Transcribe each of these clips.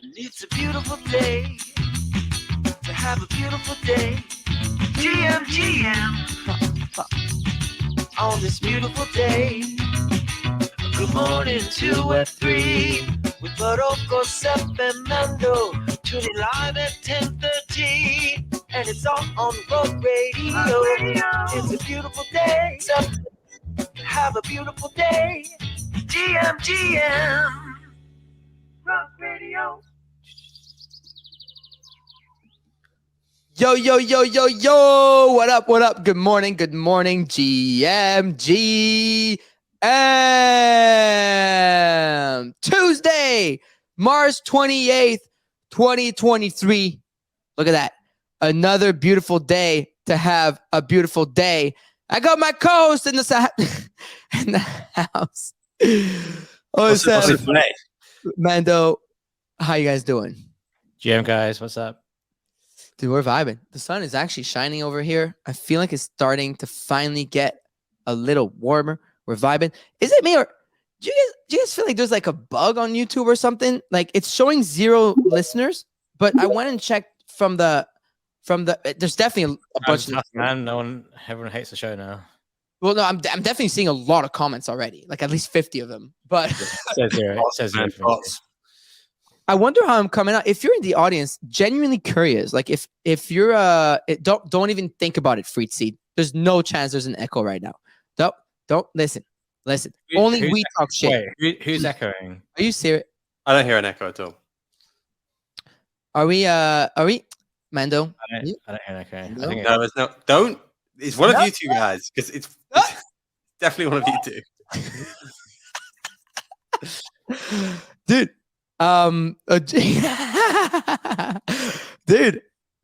It's a beautiful day to have a beautiful day. GM on this beautiful day. Good morning to F3 with Barocco, Sep, and Mando. Tuning live at 10:30, and it's all on Road Radio. It's a beautiful day. So have a beautiful day. GM. Rock Radio. Yo. What up? Good morning, GM. Tuesday, March 28th, 2023. Look at that. Another beautiful day to have a beautiful day. I got my co-host in the house. What's up? Mando, how you guys doing? GM guys, what's up? Dude, we're vibing. The sun is actually shining over here. I feel like it's starting to finally get a little warmer. We're vibing. Is it me or do you guys feel like there's like a bug on YouTube or something? Like it's showing 0 listeners, but I went and checked from the there's definitely a bunch of man. Everyone hates the show now. Well, no, I'm definitely seeing a lot of comments already, like at least 50 of them. But it says I wonder how I'm coming out. If you're in the audience, genuinely curious, like if you're don't even think about it, Freed Seed. There's no chance there's an echo right now. Don't listen. Only we talk shit. Wait, who's echoing? Are you serious? I don't hear an echo at all. Are we Mando? I don't hear an echo. No? I think No, it's not. Don't. It's one of you two guys, because it's definitely one of you two. Dude.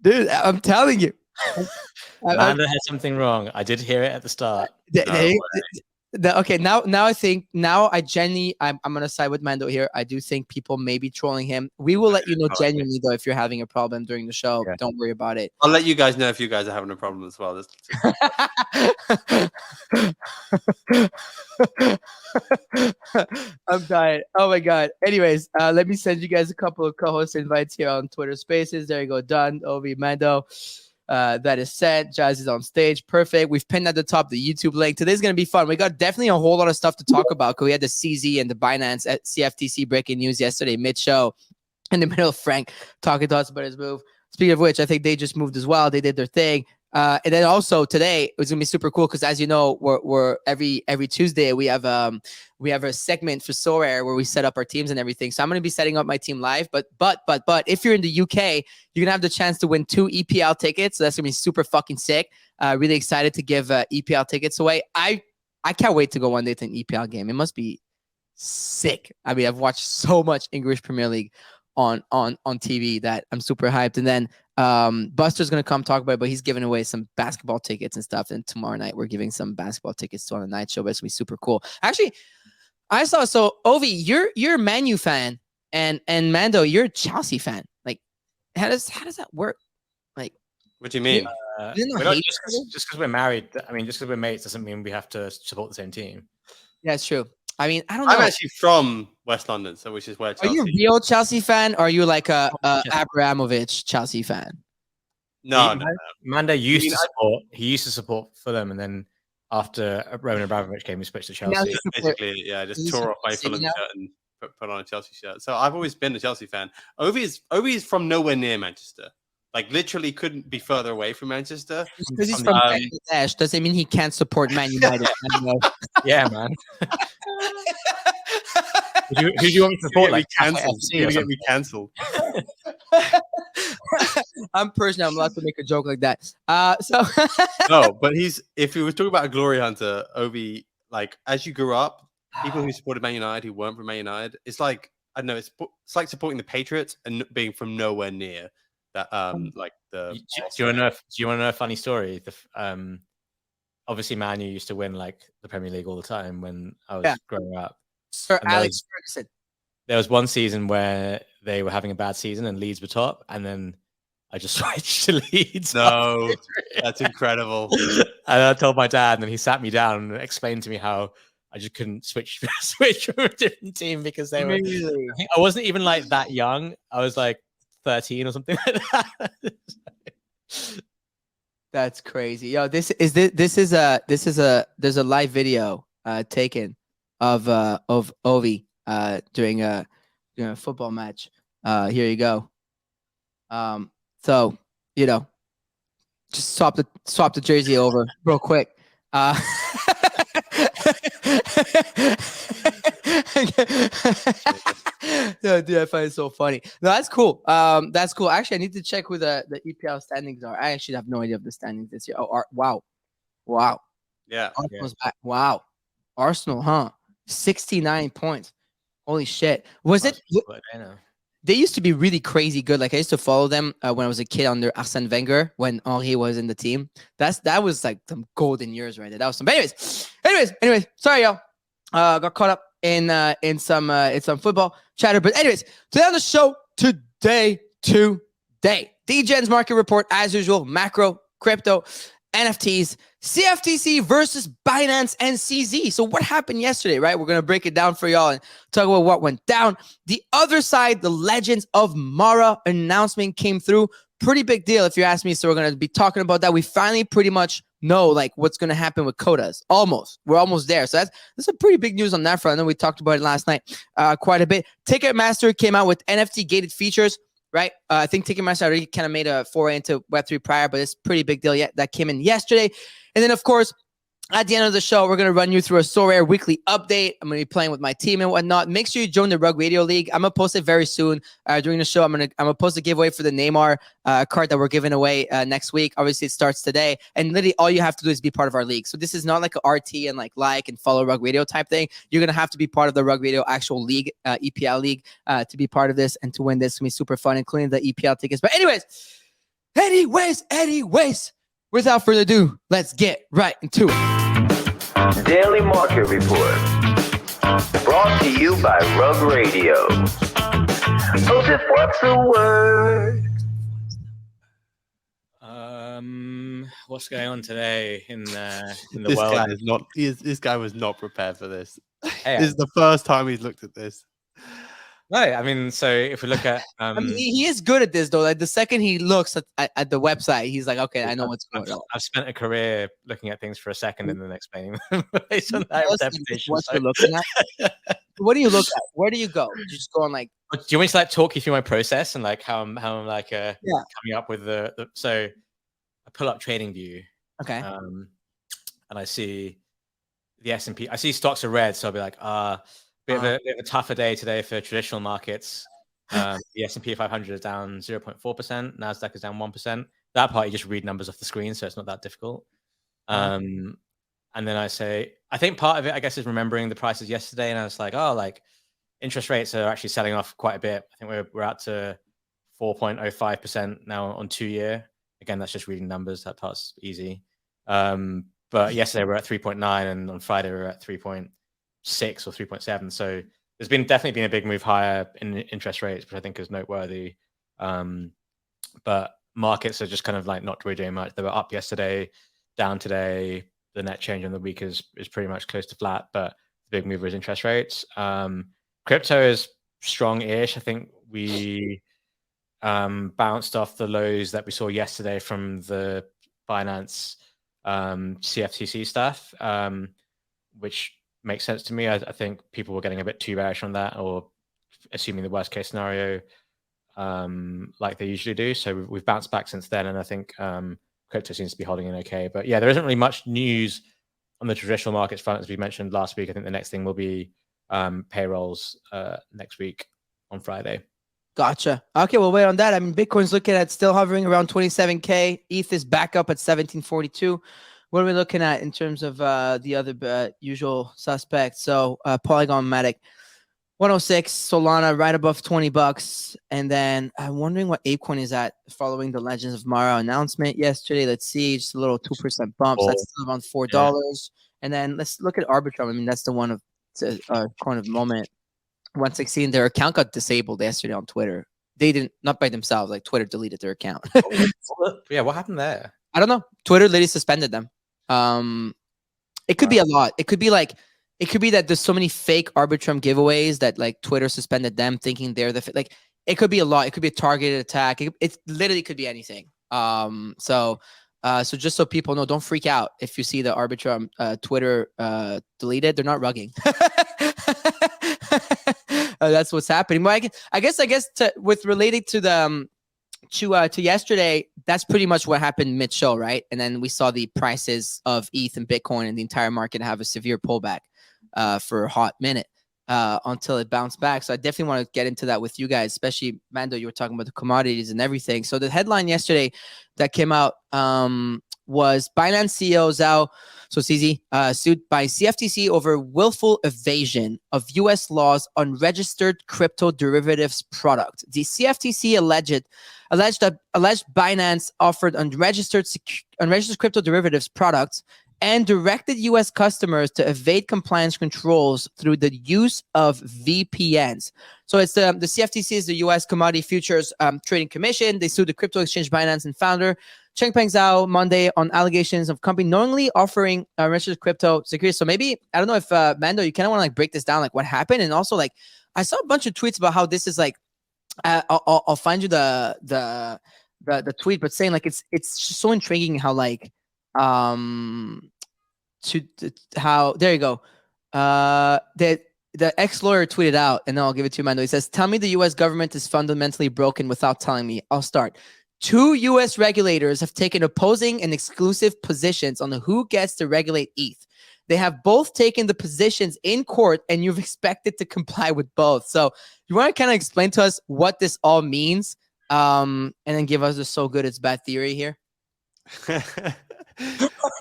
Dude, I'm telling you. Mando had something wrong. I did hear it at the start. Okay, now I think I'm gonna side with Mando here. I do think people may be trolling him. We will let you know genuinely though if you're having a problem during the show. Okay. Don't worry about it. I'll let you guys know if you guys are having a problem as well. I'm dying. Oh my god. Anyways, let me send you guys a couple of co-host invites here on Twitter Spaces. There you go. Done. Ovi, Mando. That is sent. Jazz is on stage. Perfect. We've pinned at the top the YouTube link. Today's going to be fun. We got definitely a whole lot of stuff to talk about because we had the CZ and the Binance at CFTC breaking news yesterday mid-show in the middle of Frank talking to us about his move. Speaking of which, I think they just moved as well. They did their thing. And then also today it was gonna be super cool because as you know, we're every Tuesday we have a segment for Sorare where we set up our teams and everything. So I'm gonna be setting up my team live. But if you're in the UK, you're gonna have the chance to win 2 EPL tickets. So that's gonna be super fucking sick. Really excited to give EPL tickets away. I can't wait to go one day to an EPL game. It must be sick. I mean, I've watched so much English Premier League on TV that I'm super hyped. And then Buster's gonna come talk about it, but he's giving away some basketball tickets and stuff. And tomorrow night we're giving some basketball tickets to on the night show, but it's gonna be super cool. Actually, I saw Ovi, you're a Man U fan, and Mando, you're a Chelsea fan. Like, how does that work? Like, what do you mean? Just because we're married, I mean, just because we're mates doesn't mean we have to support the same team. Yeah, it's true. I mean, I don't know. I'm actually from West London, so which is where Chelsea. Are you a real Chelsea fan, or are you like a Abramovich Chelsea fan? No. Mando used to support Fulham, and then after Roman Abramovich came, he switched to Chelsea. Basically, yeah, just tore off my Fulham shirt and put on a Chelsea shirt. So I've always been a Chelsea fan. Ovi is from nowhere near Manchester. Like literally couldn't be further away from Manchester. Because he's from Bangladesh doesn't mean he can't support Man United. Yeah, man. Who do you want me to support? Like You're gonna get me cancelled. I'm allowed to make a joke like that. No, but if we were talking about a glory hunter, Ovi, like as you grew up, people who supported Man United who weren't from Man United, it's like I don't know, it's like supporting the Patriots and being from nowhere near that. Like the. Do you want to know a funny story? Obviously, Man U used to win like the Premier League all the time when I was growing up. Sir Alex Ferguson. There was one season where they were having a bad season and Leeds were top, and then I just switched to Leeds. No, that's incredible. And I told my dad, and then he sat me down and explained to me how I just couldn't switch from a different team because they were. Really? I wasn't even like that young. I was like 13 or something like that. That's crazy. Yo, there's a live video taken of Ovi during a football match. Here you go. So just swap the jersey over real quick. No, dude, I find it so funny. No, that's cool. That's cool. Actually, I need to check who the EPL standings are. I actually have no idea of the standings this year. Oh, wow. Yeah. Arsenal's back. Wow. Arsenal, huh? 69 points. Holy shit. Was it? I know. They used to be really crazy good. Like I used to follow them when I was a kid under Arsene Wenger when Henry was in the team. That was like some golden years right there. That was some. But anyways. Sorry, y'all. Got caught up in some football chatter. But anyways, today on the show today, DGen's market report as usual, macro, crypto, NFTs, CFTC versus Binance and CZ. So what happened yesterday, right? We're going to break it down for y'all and talk about what went down. The other side, the Legends of Mara announcement came through. Pretty big deal if you ask me. So we're going to be talking about that. We finally pretty much know like what's going to happen with Kodas. We're almost there. So that's some pretty big news on that front. I know we talked about it last night quite a bit. Ticketmaster came out with NFT gated features. Right. I think Ticketmaster already kind of made a foray into Web3 prior, but it's a pretty big deal. Yeah, that came in yesterday. And then, of course, at the end of the show, we're going to run you through a Sorare weekly update. I'm going to be playing with my team and whatnot. Make sure you join the Rug Radio League. I'm going to post it very soon during the show. I'm going to post a giveaway for the Neymar card that we're giving away next week. Obviously, it starts today. And literally, all you have to do is be part of our league. So this is not like a RT and like and follow Rug Radio type thing. You're going to have to be part of the Rug Radio actual league, EPL league, to be part of this and to win this. It's going to be super fun, including the EPL tickets. But anyways, without further ado, let's get right into it. Daily Market Report. Brought to you by Rug Radio. Joseph, what's the word? What's going on today in the This world? guy is not. This guy was not prepared for this. Hey, This is the first time he's looked at this. no, I mean, so if we look at, I mean, he is good at this though. Like the second he looks at the website, he's like, okay, I know what's going on. I've spent a career looking at things for a second and then explaining them based on that interpretation. What you're looking at. What do you look at? Where do you go? You just go on like. Do you want me to like talk you through my process and like how I'm like coming up with the so I pull up TradingView. Okay. And I see the S&P. I see stocks are red, so I'll be like, bit of a tougher day today for traditional markets. The S&P 500 is down 0.4%. Nasdaq is down 1%. That part you just read numbers off the screen, so it's not that difficult. And then I say, I think part of it, I guess, is remembering the prices yesterday, and I was like, like interest rates are actually selling off quite a bit. I think we're out to 4.05% now on 2-year. Again, that's just reading numbers. That part's easy. But yesterday we're at 3.9, and on Friday we're at 3.6 or 3.7. So there's definitely been a big move higher in interest rates, which I think is noteworthy. But markets are just kind of like not really doing much. They were up yesterday, down today. The net change on the week is pretty much close to flat, but the big mover is interest rates. Crypto is strong-ish. I think we bounced off the lows that we saw yesterday from the Binance CFTC stuff, which makes sense to me. I think people were getting a bit too bearish on that, or assuming the worst case scenario, like they usually do. So we've bounced back since then, and I think crypto seems to be holding in okay. But yeah, there isn't really much news on the traditional markets front, as we mentioned last week. I think the next thing will be payrolls next week on Friday. Gotcha. Okay, we'll wait on that. I mean, Bitcoin's looking at still hovering around 27K. ETH is back up at 1742. What are we looking at in terms of the other usual suspects? So Polygon Matic, 106, Solana right above $20. And then I'm wondering what ApeCoin is at following the Legends of Mara announcement yesterday. Let's see, just a little 2% bump. So that's still around $4. Yeah. And then let's look at Arbitrum. I mean, that's the one of coin of the moment. 116, their account got disabled yesterday on Twitter. They didn't, not by themselves, like Twitter deleted their account. Yeah, what happened there? I don't know. Twitter literally suspended them. It could be a lot. It could be like it could be that there's so many fake Arbitrum giveaways that like Twitter suspended them, thinking they're like. It could be a lot. It could be a targeted attack. It literally could be anything. So just so people know, don't freak out if you see the Arbitrum Twitter deleted. They're not rugging. That's what's happening. But I guess with related to the to yesterday, that's pretty much what happened mid-show, right? And then we saw the prices of ETH and Bitcoin and the entire market have a severe pullback for a hot minute. Until it bounced back. So I definitely want to get into that with you guys, especially Mando, you were talking about the commodities and everything. So the headline yesterday that came out was Binance CEO Zhao, so CZ, sued by CFTC over willful evasion of U.S. laws on registered crypto derivatives product. The CFTC alleged Binance offered unregistered crypto derivatives products and directed U.S. customers to evade compliance controls through the use of VPNs. So it's the CFTC is the U.S. Commodity Futures Trading Commission. They sued the crypto exchange Binance and founder Changpeng Zhao Monday on allegations of company knowingly offering registered crypto securities. So maybe, I don't know if Mando, you kind of want to like break this down, like what happened, and also like I saw a bunch of tweets about how this is like. I'll find you the tweet, but saying like it's just so intriguing how like. How there you go. The ex-lawyer tweeted out, and then I'll give it to you, Mando. He says, "Tell me the U.S. government is fundamentally broken without telling me." I'll start. 2 U.S. regulators have taken opposing and exclusive positions on who gets to regulate ETH. They have both taken the positions in court, and you've expected to comply with both. So you want to kind of explain to us what this all means, and then give us a so good it's bad theory here?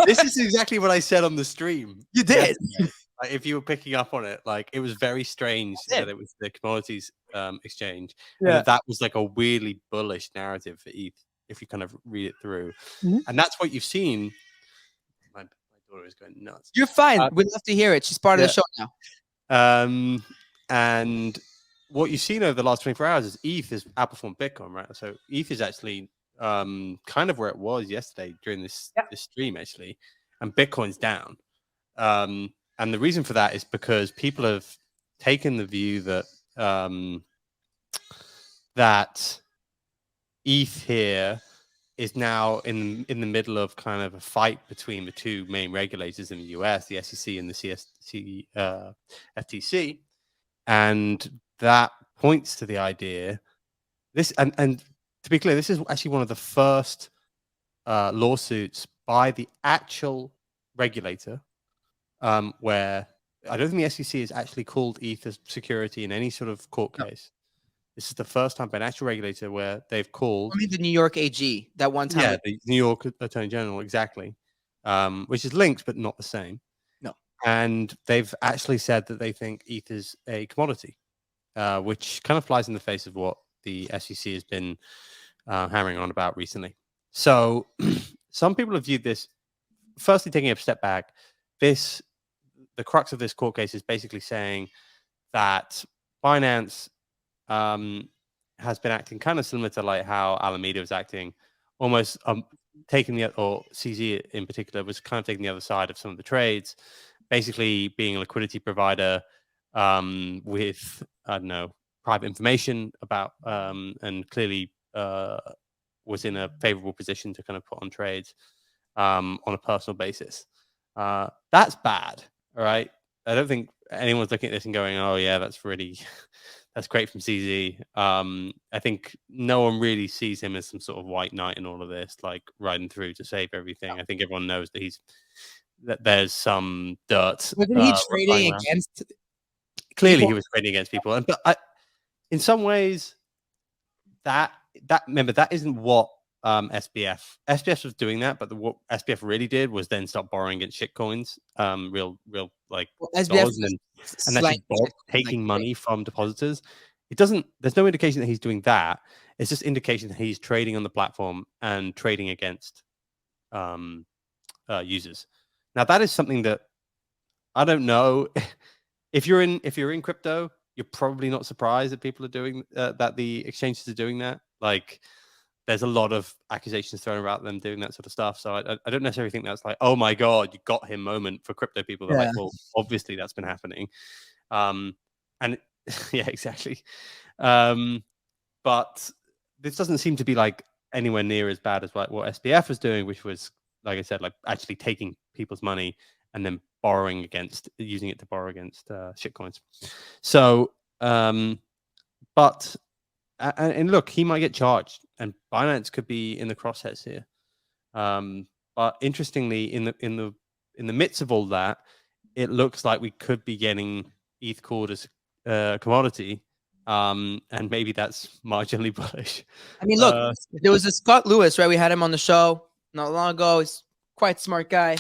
This is exactly what I said on the stream. You did. Like, if you were picking up on it, like it was very strange that it was the commodities exchange, and that was like a weirdly bullish narrative for ETH if you kind of read it through. And that's what you've seen. My daughter is going nuts. You're fine. We'd love to hear it. She's part of the show now. And what you've seen over the last 24 hours is ETH has outperformed Bitcoin, right? So ETH is actually kind of where it was yesterday during this stream, actually, and Bitcoin's down. And the reason for that is because people have taken the view that that ETH here is now in the middle of kind of a fight between the two main regulators in the US, the SEC and the CFTC, and that points to the idea this and to be clear, this is actually one of the first lawsuits by the actual regulator, where I don't think the SEC has actually called ETH as security in any sort of court case. This is the first time by an actual regulator where they've called. I mean, the New York AG that one time. Yeah, the New York Attorney General, exactly, which is linked but not the same. No. And they've actually said that they think ETH is a commodity, which kind of flies in the face of what the SEC has been hammering on about recently. So some people have viewed this, firstly, taking a step back, the crux of this court case is basically saying that Binance has been acting kind of similar to like how Alameda was acting, almost taking or CZ in particular was kind of taking the other side of some of the trades, basically being a liquidity provider with, I don't know, private information about, and clearly was in a favorable position to kind of put on trades on a personal basis. That's bad, all right? I don't think anyone's looking at this and going, oh yeah, that's great from CZ. I think no one really sees him as some sort of white knight in all of this, like riding through to save everything. I think everyone knows that there's some dirt. Wasn't he trading against? Clearly, he was trading against people, but in some ways, that isn't what SBF was doing that, but what SBF really did was then start borrowing against shitcoins, real like dollars, and actually taking money from depositors. There's no indication that he's doing that. It's just indication that he's trading on the platform and trading against users. Now that is something that I don't know. If you're in crypto, you're probably not surprised that people are doing that. The exchanges are doing that. Like there's a lot of accusations thrown about them doing that sort of stuff. So I don't necessarily think that's like, oh my God, you got him moment for crypto people. They're like, well, obviously that's been happening. And yeah, exactly. But this doesn't seem to be like anywhere near as bad as like what SBF was doing, which was, like I said, like actually taking people's money and then using it to borrow against shitcoins. So, but and look, he might get charged, and Binance could be in the crosshairs here. But interestingly, in the midst of all that, it looks like we could be getting ETH called as commodity, and maybe that's marginally bullish. I mean, look, there was a Scott Lewis, right? We had him on the show not long ago. He's quite smart guy.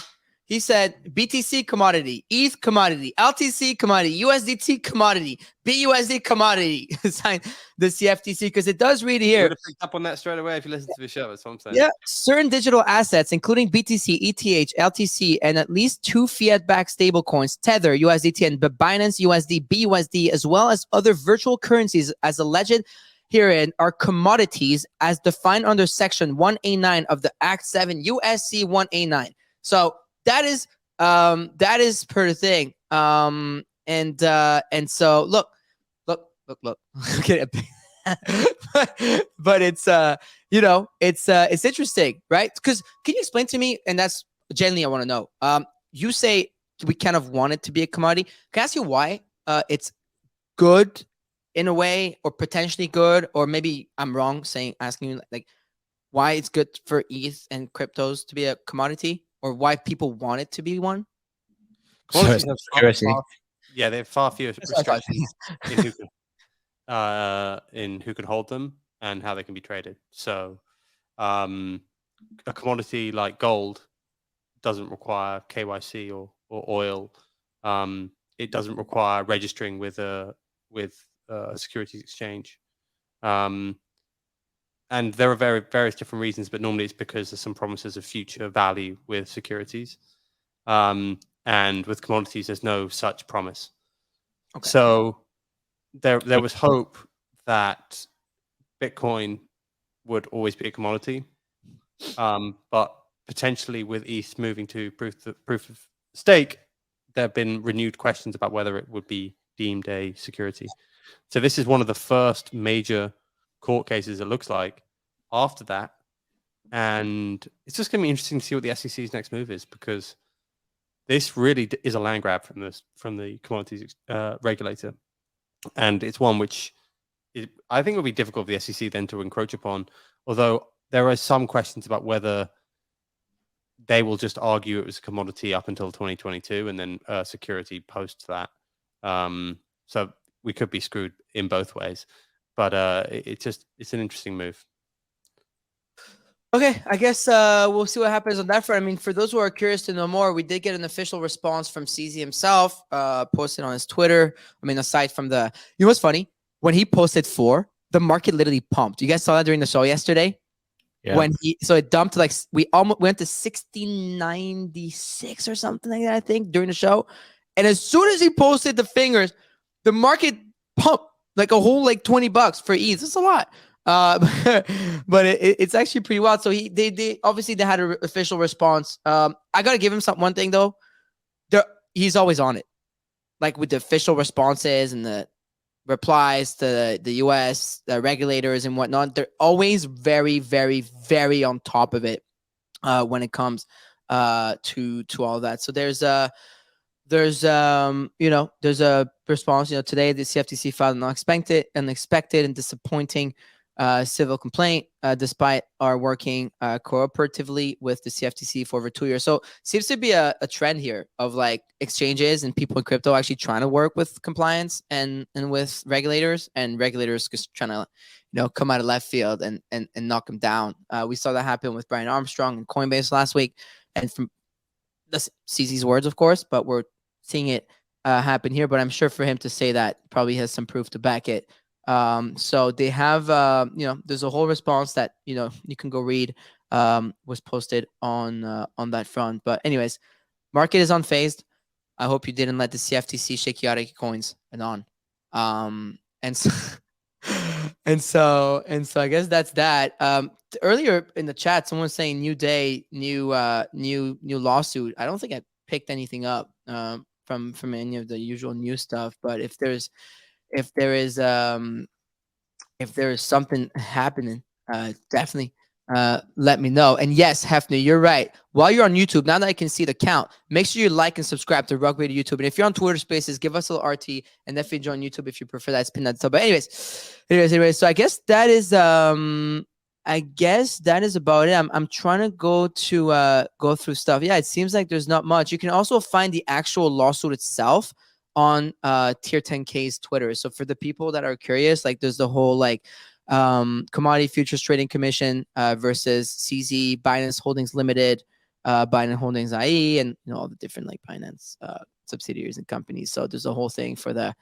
He said BTC commodity, ETH commodity, LTC commodity, USDT commodity, BUSD commodity. Sign the CFTC, because it does read here. You would have picked up on that straight away if you listened to the show. That's what I'm saying. Yeah, certain digital assets, including BTC, ETH, LTC, and at least 2 fiat-backed stablecoins, Tether, USDT, and Binance USD, BUSD, as well as other virtual currencies, as alleged herein, are commodities as defined under Section 1A9 of the Act 7 USC 1A9. So that is per the thing. And so look. Okay. but it's it's interesting, right? Because can you explain to me? And that's generally I want to know. You say we kind of want it to be a commodity. Can I ask you why it's good in a way, or potentially good, or maybe I'm wrong asking you like why it's good for ETH and cryptos to be a commodity, or why people want it to be one? Commodities have they have far fewer restrictions in who can hold them and how they can be traded. So a commodity like gold doesn't require KYC or oil. It doesn't require registering with a securities exchange. And there are various different reasons, but normally it's because there's some promises of future value with securities. And with commodities, there's no such promise. Okay. So there was hope that Bitcoin would always be a commodity, but potentially with ETH moving to proof of stake, there have been renewed questions about whether it would be deemed a security. So this is one of the first major court cases, it looks like, after that. And it's just going to be interesting to see what the SEC's next move is, because this really is a land grab from the commodities regulator. And it's one which I think will be difficult for the SEC then to encroach upon, although there are some questions about whether they will just argue it was a commodity up until 2022 and then security post that. So we could be screwed in both ways, but it's an interesting move. Okay, I guess we'll see what happens on that front. I mean, for those who are curious to know more, we did get an official response from CZ himself, posted on his Twitter. I mean, aside from what's funny? When he posted 4, the market literally pumped. You guys saw that during the show yesterday? Yeah. So it dumped we almost went to 1696 or something like that, I think, during the show. And as soon as he posted the fingers, the market pumped like a whole $20 for ETH. It's a lot. But it's actually pretty wild. So they obviously they had an official response. I gotta give him one thing though. He's always on it, like with the official responses and the replies to the US, the regulators and whatnot. They're always very, very, very on top of it when it comes to all that. So there's a response. Today the CFTC filed an unexpected and disappointing civil complaint, despite our working cooperatively with the CFTC for over 2 years. So seems to be a trend here of exchanges and people in crypto actually trying to work with compliance and with regulators, and regulators just trying to come out of left field and knock them down. We saw that happen with Brian Armstrong and Coinbase last week, and from that's CZ's words, of course, but we're seeing it happen here. But I'm sure for him to say that probably has some proof to back it. So they have, there's a whole response that, you can go read, was posted on that front. But anyways, market is unfazed. I hope you didn't let the CFTC shake you out of your coins and on. And so and so I guess that's that. Earlier in the chat, someone was saying new day, new lawsuit. I don't think I picked anything up from any of the usual news stuff, but if there is something happening, definitely let me know. And yes, Hefner, you're right. While you're on YouTube, now that I can see the count, make sure you like and subscribe to Rug Radio YouTube. And if you're on Twitter Spaces, give us a little RT and definitely join YouTube if you prefer that. Spin that top. But anyways. So I guess that is about it. I'm trying to go through stuff. Yeah, it seems like there's not much. You can also find the actual lawsuit itself on Tier 10K's Twitter. So for the people that are curious, like there's the whole like Commodity Futures Trading Commission versus CZ, Binance Holdings Limited, Binance Holdings IE, and all the different like Binance subsidiaries and companies. So there's a whole thing for the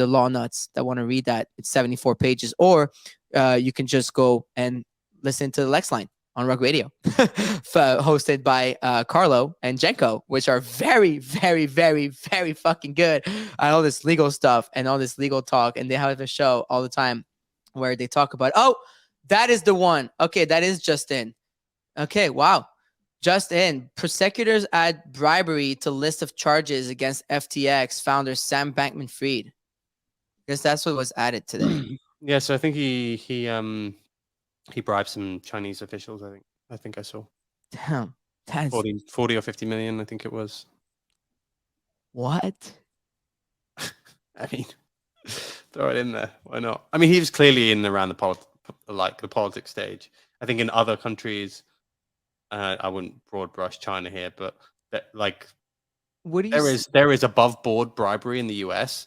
law nuts that want to read that. It's 74 pages, or you can just go and listen to the Lex Line on Rug Radio, hosted by Carlo and Jenko, which are very, very, very, very fucking good at all this legal stuff and all this legal talk. And they have a show all the time where they talk about, oh, that is the one. Okay, that is just in. Okay, wow. Just in. Prosecutors add bribery to list of charges against FTX founder Sam Bankman-Fried. I guess that's what was added today. Yeah, so I think he bribed some Chinese officials, I think I saw. Damn. That's 40 or 50 million, I think it was. What? I mean, throw it in there. Why not? I mean, he was clearly in around the politics stage. I think in other countries, I wouldn't broad brush China here, but there is above board bribery in the US,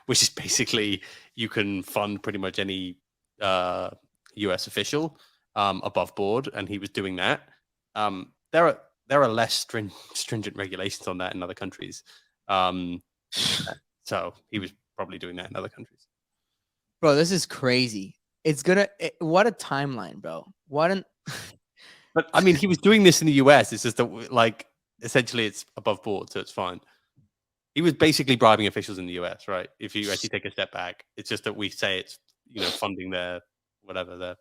which is basically you can fund pretty much any US official above board, and he was doing that. There are less stringent regulations on that in other countries. So he was probably doing that in other countries. Bro, this is crazy. What a timeline, bro. But I mean, he was doing this in the US. It's just that, essentially it's above board, so it's fine. He was basically bribing officials in the US, right? If you actually take a step back, it's just that we say it's, funding their whatever their.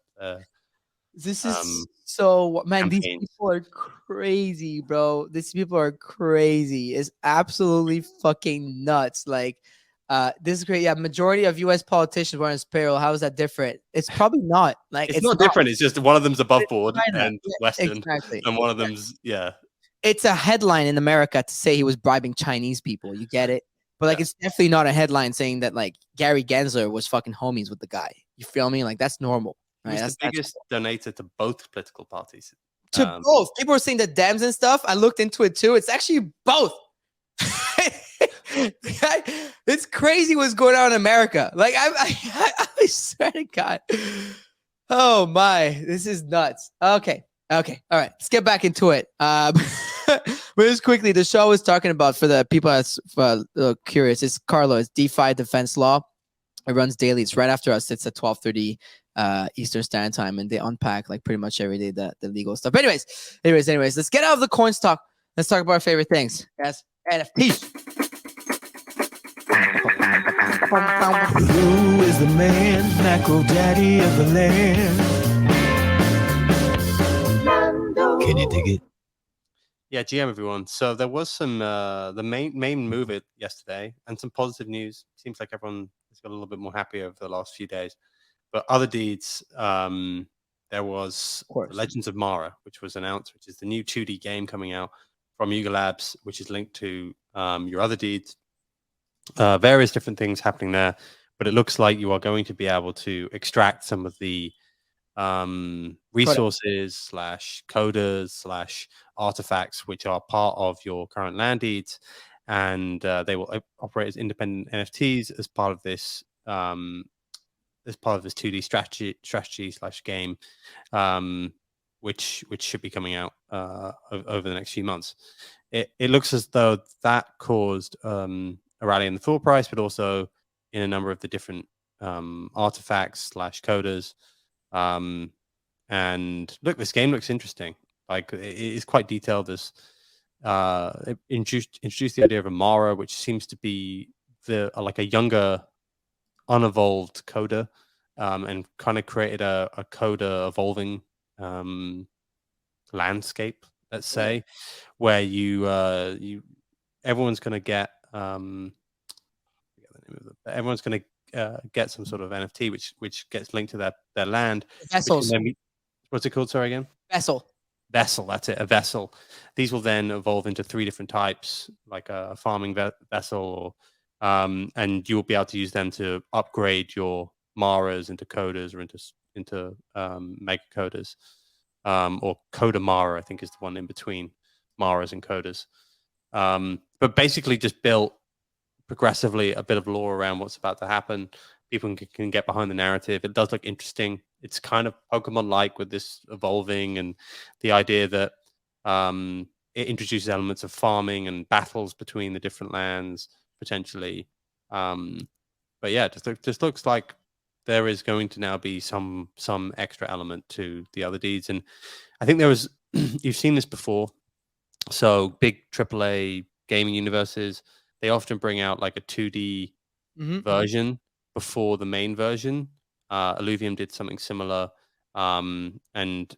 This is so, man, campaigns. These people are crazy, bro. These people are crazy. It's absolutely fucking nuts. Like, this is great. Yeah, majority of U.S. politicians were on his payroll. How is that different? It's probably not. Like, it's not different. It's just one of them's above board China. and Western, exactly. and one of them's It's a headline in America to say he was bribing Chinese people. You get it? But it's definitely not a headline saying that like Gary Gensler was fucking homies with the guy. You feel me? Like that's normal. Right? He's the biggest donator to both political parties. To both. People are saying the Dems and stuff. I looked into it too. It's actually both. It's crazy what's going on in America. Like I swear to God. Oh my, this is nuts. Okay. All right. Let's get back into it. But just quickly, the show is talking about, for the people that's curious, it's Carlo. It's DeFi Defense Law. It runs daily. It's right after us. It's at 12:30 Eastern Standard Time, and they unpack like pretty much every day the legal stuff. But anyways, let's get out of the coins talk. Let's talk about our favorite things. Yes, NFTs. Who is the man, macro daddy of the land? Mando. Can you dig it? Yeah, GM everyone. So there was some the main move it yesterday, and some positive news. Seems like everyone has got a little bit more happy over the last few days. But Otherdeeds, there was Legends of Mara, which was announced, which is the new 2D game coming out from Yuga Labs, which is linked to your Otherdeeds. Various different things happening there, but it looks like you are going to be able to extract some of the resources / Kodas / artifacts which are part of your current land deeds, and they will operate as independent NFTs as part of this 2D strategy / game, which should be coming out over the next few months. It looks as though that caused a rally in the Thor price, but also in a number of the different artifacts / Kodas. And look, this game looks interesting. Like, it is quite detailed. This it introduced the idea of a Mara, which seems to be a younger, unevolved Koda, and kind of created a Coda evolving landscape, let's say, where everyone's going to get everyone's going to get some sort of NFT which gets linked to their land. Vessels. What's it called? Sorry, again. Vessel. That's it, a vessel. These will then evolve into 3 different types, like a farming vessel, and you'll be able to use them to upgrade your Maras into Kodas or into Mega Kodas, or Coda Mara, I think is the one in between Maras and Kodas. But basically just built progressively a bit of lore around what's about to happen. People can get behind the narrative. It does look interesting. It's kind of Pokemon-like with this evolving and the idea that it introduces elements of farming and battles between the different lands potentially. But yeah, just looks like there is going to now be some extra element to the Otherdeeds. And I think there was you've seen this before. So big AAA gaming universes, they often bring out like a 2D version before the main version. Illuvium did something similar, and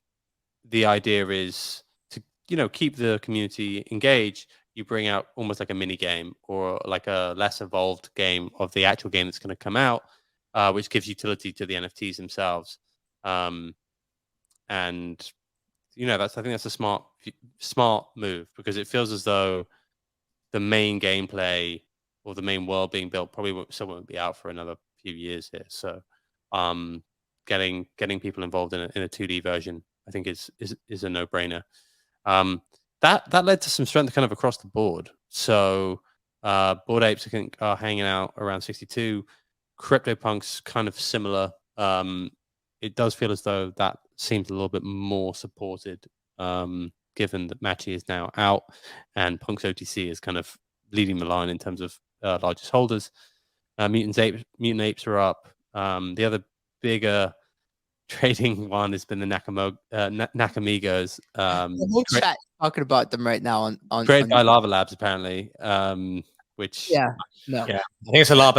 the idea is to keep the community engaged. You bring out almost like a mini game or like a less evolved game of the actual game that's going to come out, which gives utility to the NFTs themselves. And I think that's a smart move, because it feels as though the main gameplay or the main world being built probably still won't be out for another few years here. So getting people involved in a 2D version, I think is a no-brainer. That led to some strength kind of across the board. So Bored Apes, I think, are hanging out around 62. CryptoPunks kind of similar. It does feel as though that seems a little bit more supported, given that Matchy is now out and Punk's OTC is kind of leading the line in terms of largest holders. Mutant Apes are up. The other bigger trading one has been the Nakamigos. The whole chat talking about them right now on Created by Lava Labs, apparently. Which yeah, I think it's a Lava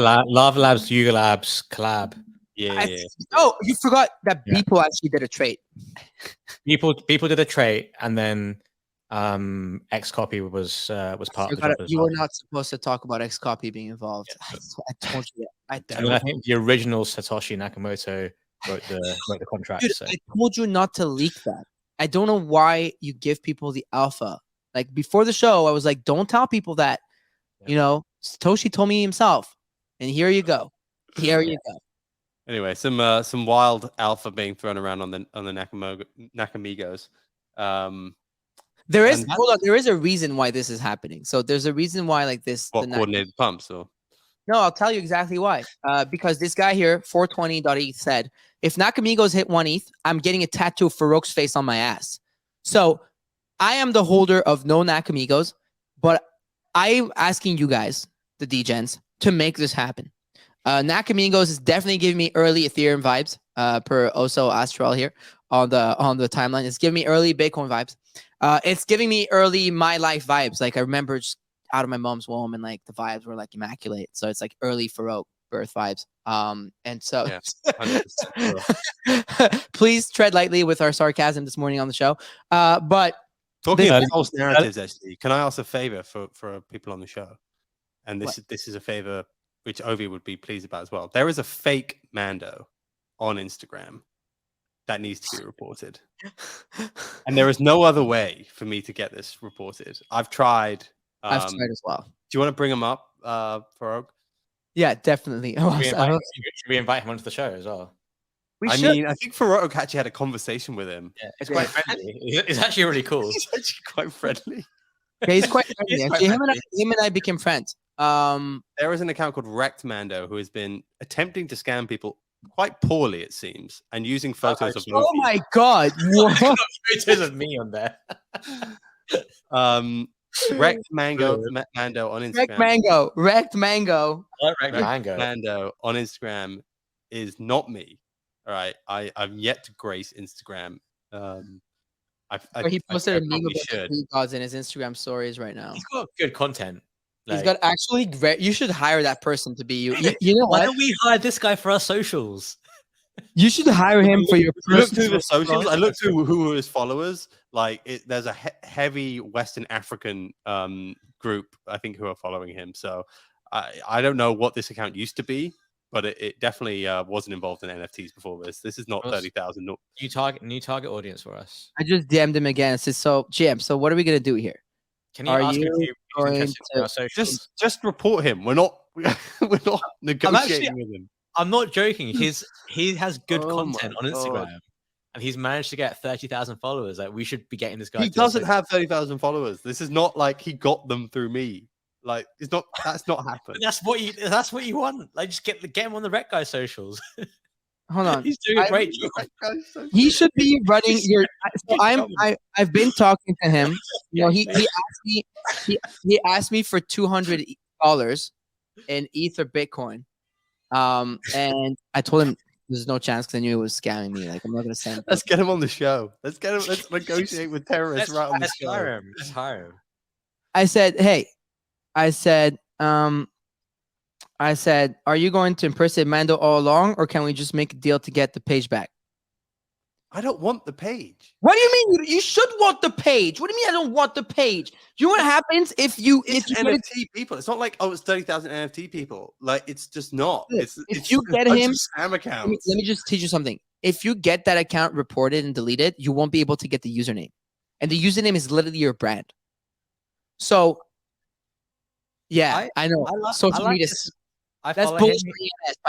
Labs Yuga Labs collab. Yeah. Oh, you forgot that people actually did a trade. People did a trade, and then Xcopy was part of it. You were not supposed to talk about Xcopy being involved. I told you that. I think the original Satoshi Nakamoto wrote the contract. Dude, so. I told you not to leak that. I don't know why you give people the alpha. Like before the show, I was like, don't tell people that. Yeah. Satoshi told me himself. And here you go. Here you go. Anyway, some wild alpha being thrown around on the Nakamigos. There is a reason why this is happening. So there's a reason why like this. What, coordinated pumps or? No, I'll tell you exactly why. Because this guy here, 420.eth, said, if Nakamigos hit 1 ETH, I'm getting a tattoo of Farouk's face on my ass. So I am the holder of no Nakamigos, but I'm asking you guys, the DGens, to make this happen. Nakamigos is definitely giving me early Ethereum vibes, per Oso Astral here on the timeline. It's giving me early Bitcoin vibes. It's giving me early my life vibes. Like I remember just out of my mom's womb and like the vibes were like immaculate. So it's like early Farouk birth vibes. And so please tread lightly with our sarcasm this morning on the show. But talking about false narratives, actually, can I ask a favor for people on the show? And this is a favor which Ovi would be pleased about as well. There is a fake Mando on Instagram that needs to be reported. And there is no other way for me to get this reported. I've tried. I've tried as well. Do you want to bring him up, Farouk? Yeah, definitely. Should we invite him onto the show as well? I think Farouk actually had a conversation with him. Yeah, it's quite friendly. It's actually really cool. He's actually quite friendly. Yeah, he's quite friendly. Actually, him and I became friends. There is an account called Wrecked Mando who has been attempting to scam people quite poorly, it seems, and using photos of. Oh my god! Photos of me on there. Wrecked Mando on Instagram. Wrecked Mango Mando on Instagram is not me. All right, I'm yet to grace Instagram. He posted a meme about gods in his Instagram stories right now. He's got good content. He's got actually great. You should hire that person to be you. You know why don't we hire this guy for our socials? You should hire him for your You look through personal the socials. I looked through who were his followers. Like, there's a heavy Western African group, I think, who are following him. So I don't know what this account used to be, but it definitely wasn't involved in NFTs before this. This is not 30,000. New target audience for us. I just DM'd him again. I said, so GM, so what are we gonna do here? Can you ask him if he's going interested in our socials? Just report him. We're not negotiating with him. I'm not joking. He has good content on my Instagram, God. and he's managed to get 30,000 followers. Like, we should be getting this guy. He doesn't have 30,000 followers. This is not like he got them through me. Like, it's not. That's not happened. That's what you want. Like, just get him on the Rec Guy socials. Hold on. He's doing a great job. He should be running your. So I've been talking to him. You know, he asked me for $200 in ETH or Bitcoin. And I told him there's no chance because I knew he was scamming me. Like, I'm not gonna send. Let's get him on the show. Let's negotiate with terrorists right on the show. Let's hire him. I said, hey, I said, are you going to impersonate Mando all along, or can we just make a deal to get the page back? I don't want the page. What do you mean? You should want the page. What do you mean I don't want the page? You know what happens if you NFT people? It's not like, oh, it's 30,000 NFT people. Like, it's just not. It's you get him scam accounts. Let me just teach you something. If you get that account reported and deleted, you won't be able to get the username, and the username is literally your brand. So, yeah, I know. Social media. That's bullish for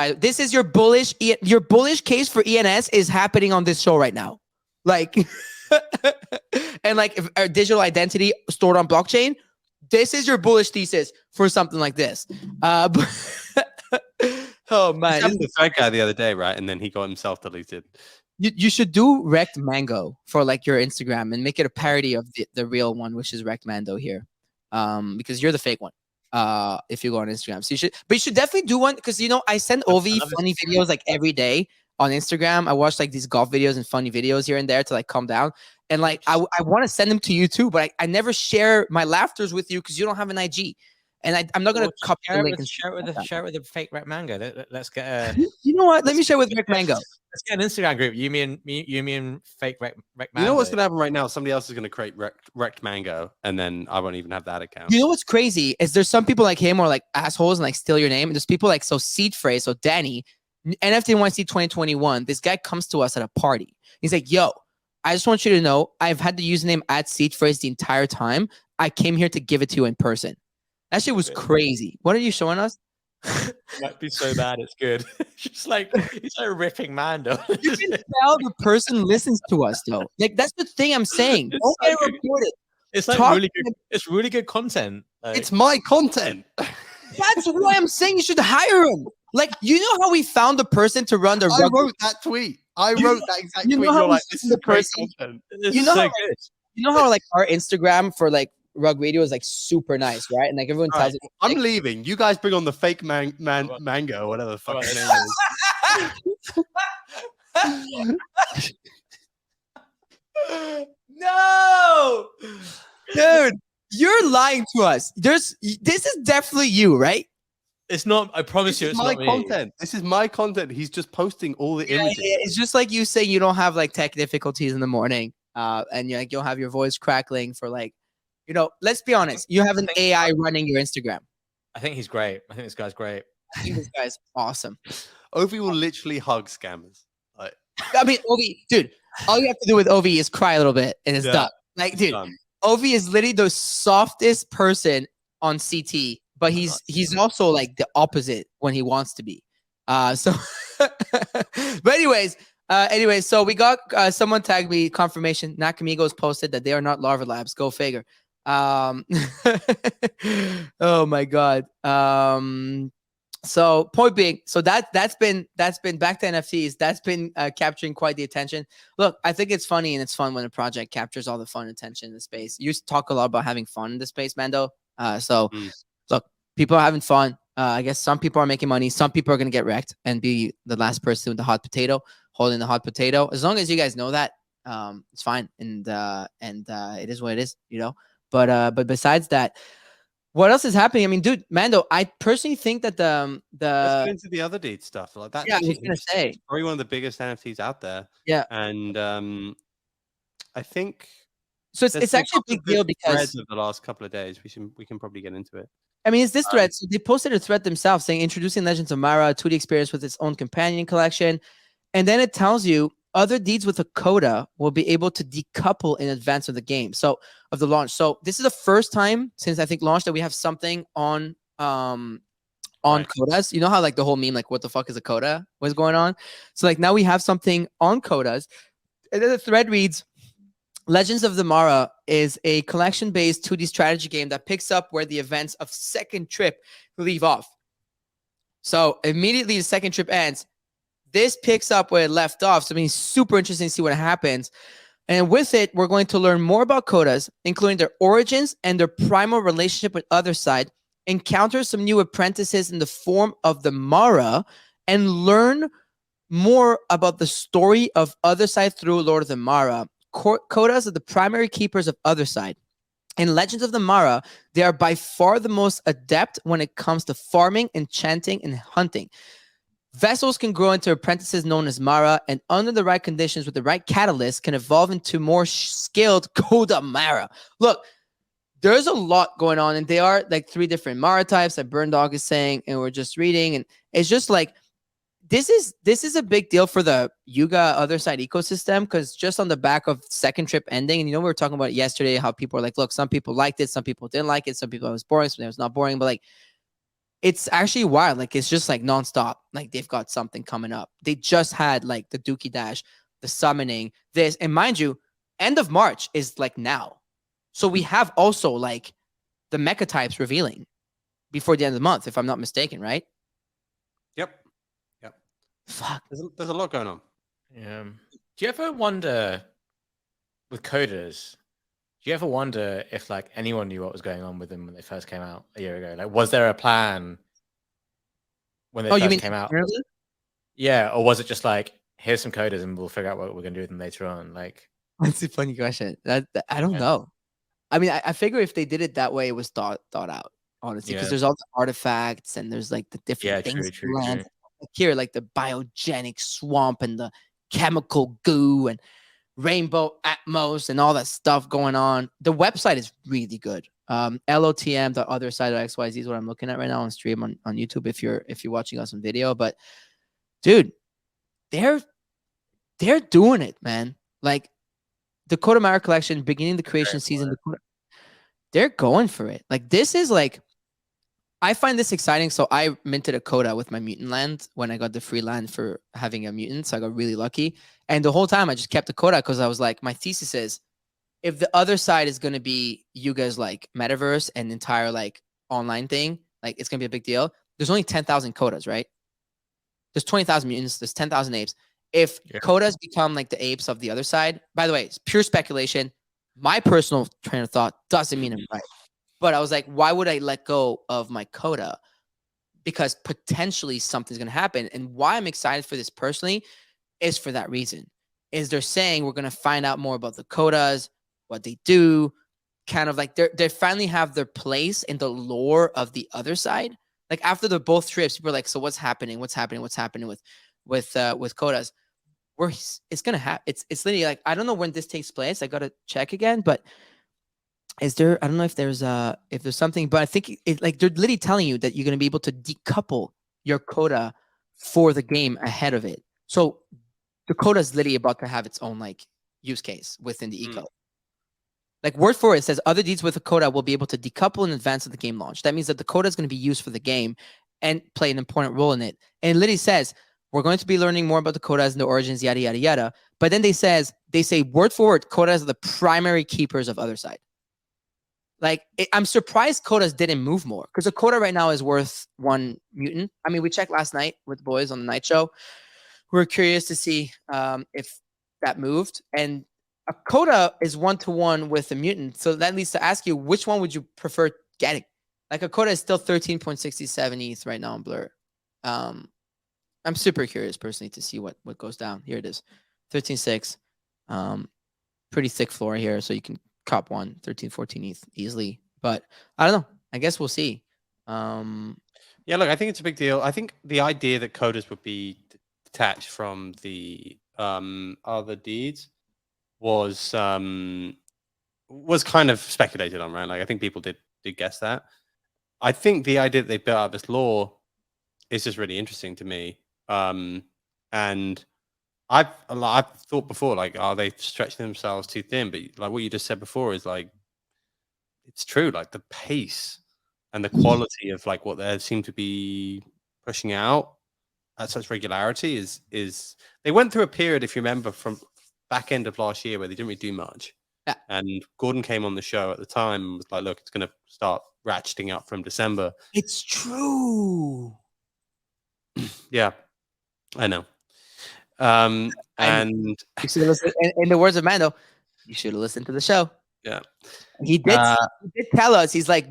ENS. This is your bullish case for ENS is happening on this show right now. Like, and like if our digital identity stored on blockchain, this is your bullish thesis for something like this. Oh man, the third guy the other day, right? And then he got himself deleted. You should do Wrecked Mango for like your Instagram and make it a parody of the real one, which is Wrecked Mando here, because you're the fake one. If you go on Instagram, so you should definitely do one because I send Ovi funny videos like every day on Instagram. I watch like these golf videos and funny videos here and there to like calm down, and like I want to send them to you too, but I never share my laughters with you because you don't have an IG, and I'm not gonna copy the link and share it with the fake Rec Mango. Let's get a. You know what? Let me share with Rec Mango. Let's get an Instagram group. You mean fake Rec Mango. You know what's gonna happen right now? Somebody else is gonna create Wrecked Mango, and then I won't even have that account. You know what's crazy is there's some people like him or like assholes and like steal your name. And there's people like Seed Phrase. So Danny, NFT NYC 2021. This guy comes to us at a party. He's like, "Yo, I just want you to know I've had the username at Seed Phrase the entire time. I came here to give it to you in person." That shit was crazy. What are you showing us? Might be so bad it's good. Just like he's like ripping Mando. You can tell the person listens to us though. Like that's the thing I'm saying. Don't get it reported. It's like really good. It's really good content. Like, it's my content. That's why I'm saying you should hire him. Like, you know how we found the person to run the I wrote that tweet. I wrote that exact tweet. You're like, this is great content. You know how like our Instagram for like Rug Radio is like super nice, right? And like everyone tells it. I'm leaving. You guys bring on the fake mango, whatever the fuck his name is. No, dude, you're lying to us. This is definitely you, right? It's not. I promise you, it's my not content. This is my content. He's just posting all the images. Yeah, it's just like you say you don't have like tech difficulties in the morning, and you'll have your voice crackling for like. Let's be honest. You have an AI running your Instagram. I think he's great. I think this guy's great. I think this guy's awesome. Ovi will literally hug scammers. Like, I mean, Ovi, dude, all you have to do with Ovi is cry a little bit and it's done. Like, dude, Ovi is literally the softest person on CT, but he's also like the opposite when he wants to be. But anyways, so we got someone tagged me confirmation. Nakamigos posted that they are not Larva Labs. Go figure. Oh my god. So point being, so that's been back to NFTs. That's been capturing quite the attention. Look, I think it's funny and it's fun when a project captures all the fun attention in the space. You talk a lot about having fun in the space, Mando. Look, people are having fun. I guess some people are making money. Some people are going to get wrecked and be the last person with the hot potato, holding the hot potato. As long as you guys know that, it's fine. And it is what it is, But besides that, What else is happening? I mean, dude, Mando, I personally think that Let's the get into the Otherdeeds stuff. Like that's yeah, I actually was gonna interesting. say It's probably one of the biggest NFTs out there. yeah. And I think So there's it's been a actually a couple big of deal good threads because of the last couple of days. We can probably get into it. I mean, it's this Um, thread. So they posted a thread themselves saying introducing Legends of Mara to the experience with its own companion collection. And then it tells you other deeds with a coda will be able to decouple in advance of the game. So of the launch. So this is the first time since I think launch that we have something on Right. Kodas. You know how like the whole meme, like what the fuck is a coda was going on? So like now we have something on Kodas. And then the thread reads Legends of the Mara is a collection-based 2D strategy game that picks up where the events of Second Trip leave off. So immediately the Second Trip ends. This picks up where it left off. So I mean, super interesting to see what happens. And with it, we're going to learn more about Kodas, including their origins and their primal relationship with Otherside, encounter some new apprentices in the form of the Mara, and learn more about the story of Otherside through Lord of the Mara. Kodas are the primary keepers of Otherside. In Legends of the Mara, they are by far the most adept when it comes to farming, enchanting, and hunting. Vessels can grow into apprentices known as Mara, and under the right conditions with the right catalyst, can evolve into more skilled Koda Mara. Look, there's a lot going on, and they are like 3 different Mara types that Burn Dog is saying, and we're just reading, and it's just like this is a big deal for the Yuga Otherside ecosystem because just on the back of Second Trip ending, and you know we were talking about it yesterday, how people are like, look, some people liked it, some people didn't like it, some people it was boring, some it was not boring, but like it's actually wild. Like it's just like nonstop. Like they've got something coming up. They just had like the Dookie Dash, the summoning, this, and mind you, end of March is like now. So we have also like the mecha types revealing before the end of the month, if I'm not mistaken, right? Yep. Fuck. There's a lot going on. Yeah. Do you ever wonder with coders? Do you ever wonder if like anyone knew what was going on with them when they first came out a year ago? Like, was there a plan when they Oh, you first mean came out? internally? Yeah, or was it just like, here's some coders and we'll figure out what we're gonna do with them later on? Like, That's a funny question. That I don't know. I mean, I figure if they did it that way, it was thought out, honestly, because yeah, there's all the artifacts and there's like the different yeah, things true. in land. Like here, like the biogenic swamp and the chemical goo and rainbow atmos and all that stuff going on. The website is really good. LOTM.otherside.xyz is what I'm looking at right now on stream on YouTube if you're watching us on video. But dude, they're doing it, man. Like the Kodamara collection, beginning the creation season, they're going for it. Like this is like I find this exciting. So I minted a coda with my mutant land when I got the free land for having a mutant. So I got really lucky. And the whole time I just kept the coda because I was like, my thesis is if the other side is going to be you guys like metaverse and entire like online thing, like it's going to be a big deal. There's only 10,000 codas, right? There's 20,000 mutants. There's 10,000 apes. If codas become like the apes of the other side, by the way, it's pure speculation. My personal train of thought doesn't mean I'm right. But I was like, why would I let go of my coda? Because potentially something's going to happen. And why I'm excited for this personally is for that reason. Is they're saying we're going to find out more about the codas, what they do, kind of like they finally have their place in the lore of the other side. Like after the both trips, people are like, so what's happening? What's happening? What's happening with codas? It's going to happen. It's literally like, I don't know when this takes place. I got to check again, but is there, I don't know if there's something, but I think it like they're literally telling you that you're going to be able to decouple your coda for the game ahead of it. So the coda is literally about to have its own like use case within the eco. Like word for it says other deeds with a coda will be able to decouple in advance of the game launch. That means that the coda is going to be used for the game and play an important role in it. And it literally says we're going to be learning more about the codas and the origins, yada yada yada. But then they say word for word, codas are the primary keepers of other side. Like, I'm surprised Kodas didn't move more because a Koda right now is worth 1 mutant. I mean, we checked last night with the boys on the night show. We were curious to see if that moved. And a Koda is 1-to-1 with a mutant. So that leads to ask you, which one would you prefer getting? Like a Koda is still 13.67 ETH right now in Blur. I'm super curious personally to see what goes down. Here it is, 13.6. Pretty thick floor here, so you can cop one 13, 14 ETH easily. But I don't know. I guess we'll see. Yeah, look, I think it's a big deal. I think the idea that Kodas would be detached from the Otherdeeds was kind of speculated on, right? Like I think people did guess that. I think the idea that they built out this law is just really interesting to me. And I've thought before, like, are they stretching themselves too thin? But like what you just said before is like, it's true. Like the pace and the quality of like what they seem to be pushing out at such regularity is they went through a period, if you remember, from back end of last year where they didn't really do much. Yeah. And Gordon came on the show at the time and was like, look, it's going to start ratcheting up from December. It's true. Yeah, I know. And you should listen. In the words of Mando, you should have listened to the show. Yeah, he did tell us. He's like,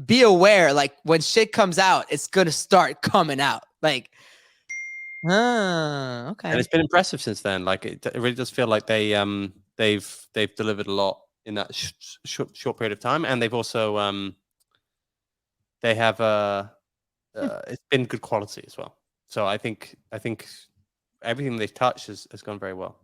be aware, like when shit comes out, it's gonna start coming out. Like, okay. And it's been impressive since then. Like it really does feel like they've delivered a lot in that short period of time, and they've also they have it's been good quality as well. So I think everything they've touched has gone very well.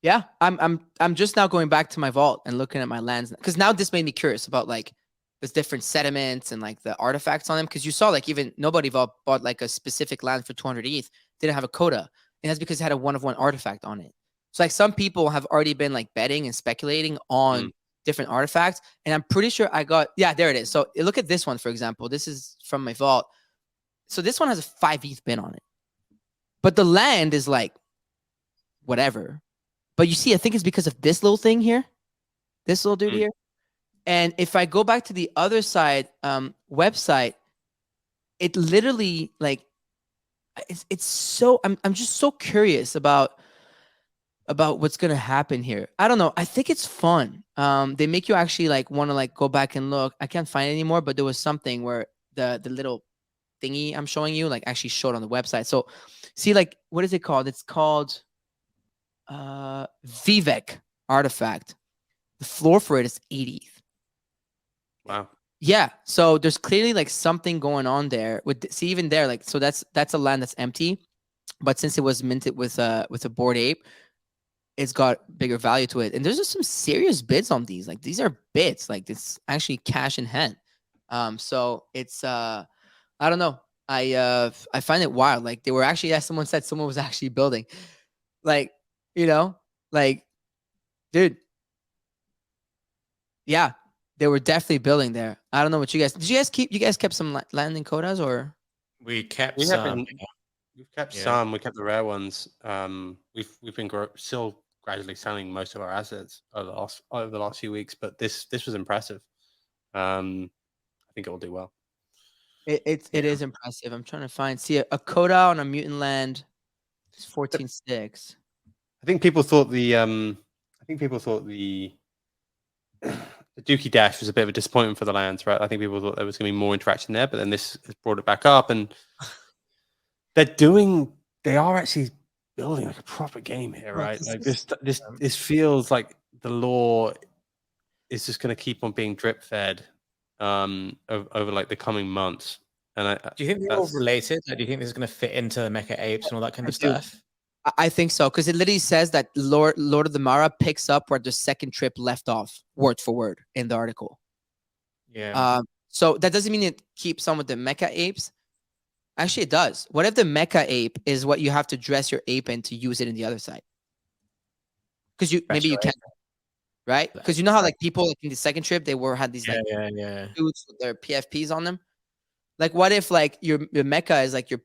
Yeah, I'm just now going back to my vault and looking at my lands because now this made me curious about like there's different sediments and like the artifacts on them because you saw like even nobody bought like a specific land for 200 ETH didn't have a coda, and that's because it had a 1-of-1 artifact on it. So like some people have already been like betting and speculating on different artifacts, and I'm pretty sure I got there it is. So look at this one for example. This is from my vault. So this one has a 5 ETH bin on it, but the land is like whatever. But you see, I think it's because of this little thing here, this little dude here. And if I go back to the other side website, it literally like it's so I'm just so curious about what's gonna happen here. I don't know. I think it's fun. They make you actually like want to like go back and look. I can't find it anymore, but there was something where the little thingy I'm showing you like actually showed on the website. So see, like what is it called? It's called Vivek artifact. The floor for it is 80. Wow. Yeah, so there's clearly like something going on there with see even there like so that's a land that's empty, but since it was minted with a Bored Ape, it's got bigger value to it. And there's just some serious bids on these. Like these are bids, like it's actually cash in hand. So it's I don't know. I find it wild. Like they were actually, as someone said, someone was actually building. Like, you know, like, dude. Yeah, they were definitely building there. I don't know what you guys did. You guys kept some land in Kodas or? We kept some. We've kept some. We kept the rare ones. We've been still gradually selling most of our assets over the last few weeks, but this was impressive. I think it will do well. It is impressive. I'm trying to see a Koda on a mutant land. It's 14.6. I think people thought the Dookie Dash was a bit of a disappointment for the lands, right? I think people thought there was going to be more interaction there, but then this has brought it back up, and they are actually building like a proper game here, right? Like this feels like the law is just going to keep on being drip fed over like the coming months. And do you think they're all related? Like, do you think this is going to fit into Mecha Apes and all that kind of stuff? I think so, because it literally says that Lord of the Mara picks up where the second trip left off, word for word, in the article. Yeah. So that doesn't mean it keeps on with the Mecha Apes. Actually, it does. What if the Mecha Ape is what you have to dress your ape in to use it in the other side? Because maybe you can, right? Because you know how like people like in the second trip they had these like suits with their PFPs on them. Like, what if like your mecha is like your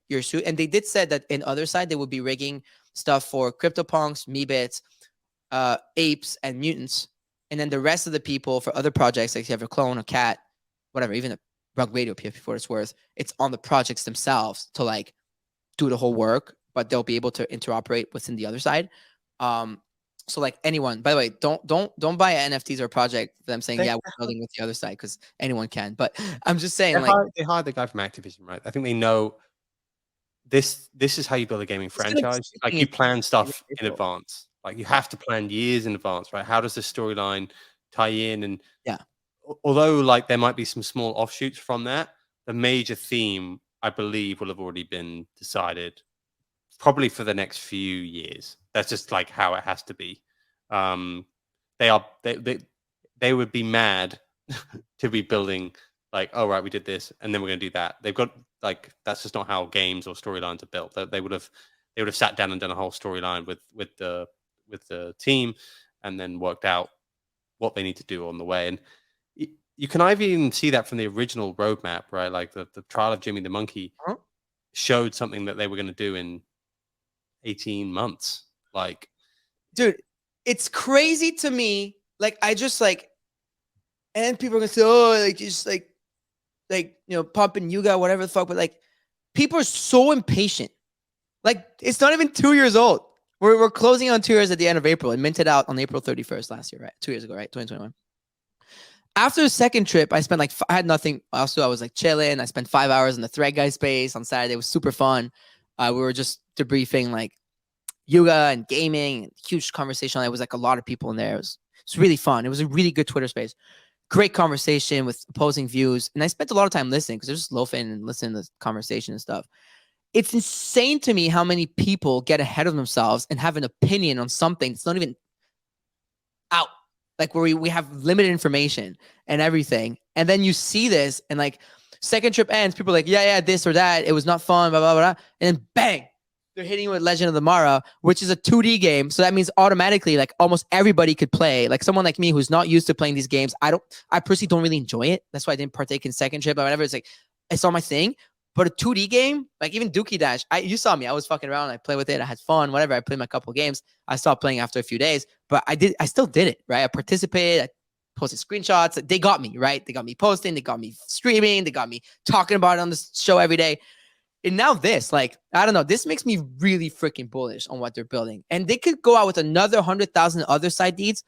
your suit? And they did said that in other side they would be rigging stuff for CryptoPunks, Meebits, apes, and mutants, and then the rest of the people for other projects, like if you have a clone, a cat, whatever, even a Rug Radio PFP for what it's worth, it's on the projects themselves to like do the whole work, but they'll be able to interoperate within the other side. So like anyone, by the way, don't buy NFTs or a project for them saying, we're building with the other side, because anyone can. But I'm just saying, they hired the guy from Activision, right? I think they know this is how you build a gaming franchise. Like you plan stuff in advance. Like you have to plan years in advance, right? How does the storyline tie in? And although like there might be some small offshoots from that, the major theme I believe will have already been decided probably for the next few years. That's just like how it has to be. They would be mad to be building like, oh right, we did this and then we're going to do that. They've got like, that's just not how games or storylines are built. They would have sat down and done a whole storyline with the team and then worked out what they need to do on the way. And you can even see that from the original roadmap, right? Like the trial of Jimmy the Monkey showed something that they were going to do in 18 months. Like, dude, it's crazy to me. Like, I just like, and people are gonna say, oh, like just like pumping Yuga, whatever the fuck. But like, people are so impatient. Like, it's not even 2 years old. We're closing on 2 years at the end of April and minted out on April 31st last year, right? 2 years ago, right? 2021. After the second trip, I spent like, I had nothing. Also, I was like chilling. I spent 5 hours in the Thread Guy space on Saturday. It was super fun. We were just debriefing like Yuga and gaming, and huge conversation. There was like a lot of people in there. It was really fun. It was a really good Twitter space. Great conversation with opposing views. And I spent a lot of time listening because I was just loafing and listening to the conversation and stuff. It's insane to me how many people get ahead of themselves and have an opinion on something that's not even out. Like, where we have limited information and everything. And then you see this and like, second trip ends, people are like, yeah, this or that. It was not fun, blah, blah, blah. And then bang, they're hitting with Legend of the Mara, which is a 2D game. So that means automatically, like, almost everybody could play. Like, someone like me who's not used to playing these games, I personally don't really enjoy it. That's why I didn't partake in second trip or whatever. It's like, it's not my thing. But a 2D game, like even Dookie Dash, you saw me. I was fucking around. I played with it. I had fun, whatever. I played my couple games. I stopped playing after a few days, but I still did it, right? I participated. I posted screenshots. They got me, right? They got me posting. They got me streaming. They got me talking about it on the show every day. And now this, like, I don't know, this makes me really freaking bullish on what they're building. And they could go out with another 100,000 other side deeds.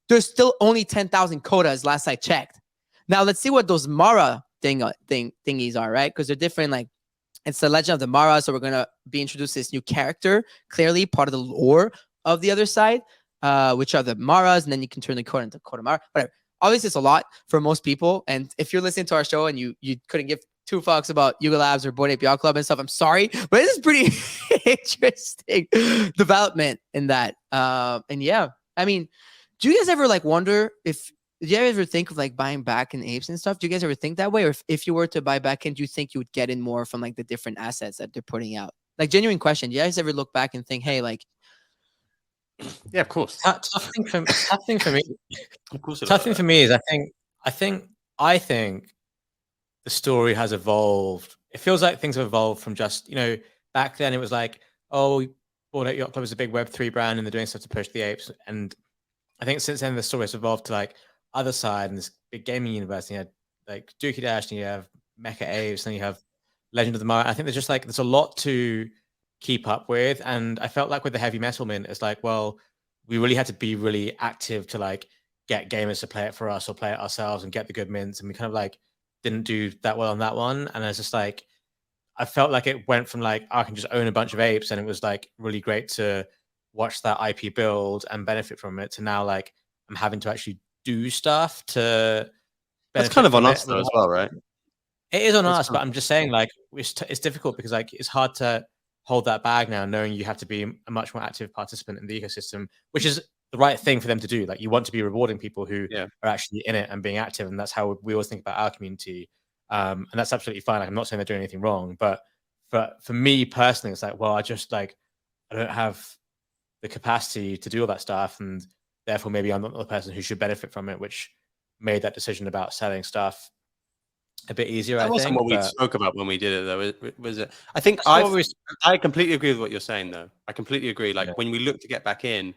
There's still only 10,000 Kodas last I checked. Now let's see what those Mara thingies are, right? Because they're different. Like, it's the Legend of the Mara, so we're gonna be introduced to this new character, clearly part of the lore of the other side, which are the Maras, and then you can turn the Koda into Koda Mara. Whatever. Obviously, it's a lot for most people. And if you're listening to our show and you couldn't give two fucks about Yuga Labs or Bored Ape Yacht Club and stuff, I'm sorry, but this is pretty interesting development in that. And yeah, I mean, do you guys ever like wonder if? Do you ever think of like buying back in apes and stuff? Do you guys ever think that way? Or if you were to buy back in, do you think you would get in more from like the different assets that they're putting out? Like, genuine question. Do you guys ever look back and think, hey, like, yeah, of course. Tough thing for me. Of course. Tough thing for me is I think the story has evolved. It feels like things have evolved from just, back then it was like, oh, Bored Ape Yacht Club is a big Web3 brand and they're doing stuff to push the apes. And I think since then the story has evolved to like other side and this big gaming universe. And you had like Dookie Dash, and you have Mecha Apes, and you have Legend of the Mara. I think there's a lot to keep up with. And I felt like with the heavy metal mint, it's like, well, we really had to be really active to like get gamers to play it for us or play it ourselves and get the good mints. And we kind of like didn't do that well on that one. And it's just like, I felt like it went from like, I can just own a bunch of apes, and it was like really great to watch that IP build and benefit from it, to now like I'm having to actually do stuff to benefit. That's kind of on us though as well, right? It is on us, but I'm just saying like it's difficult because like it's hard to hold that bag now, knowing you have to be a much more active participant in the ecosystem, which is the right thing for them to do. Like, you want to be rewarding people who are actually in it and being active, and that's how we always think about our community. And that's absolutely fine. Like, I'm not saying they're doing anything wrong, but for me personally, it's like, well, I don't have the capacity to do all that stuff, and therefore maybe I'm not the person who should benefit from it, which made that decision about selling stuff a bit easier. That wasn't what we spoke about when we did it, though, was it? I think I completely agree with what you're saying, though. I completely agree. Like, when we look to get back in,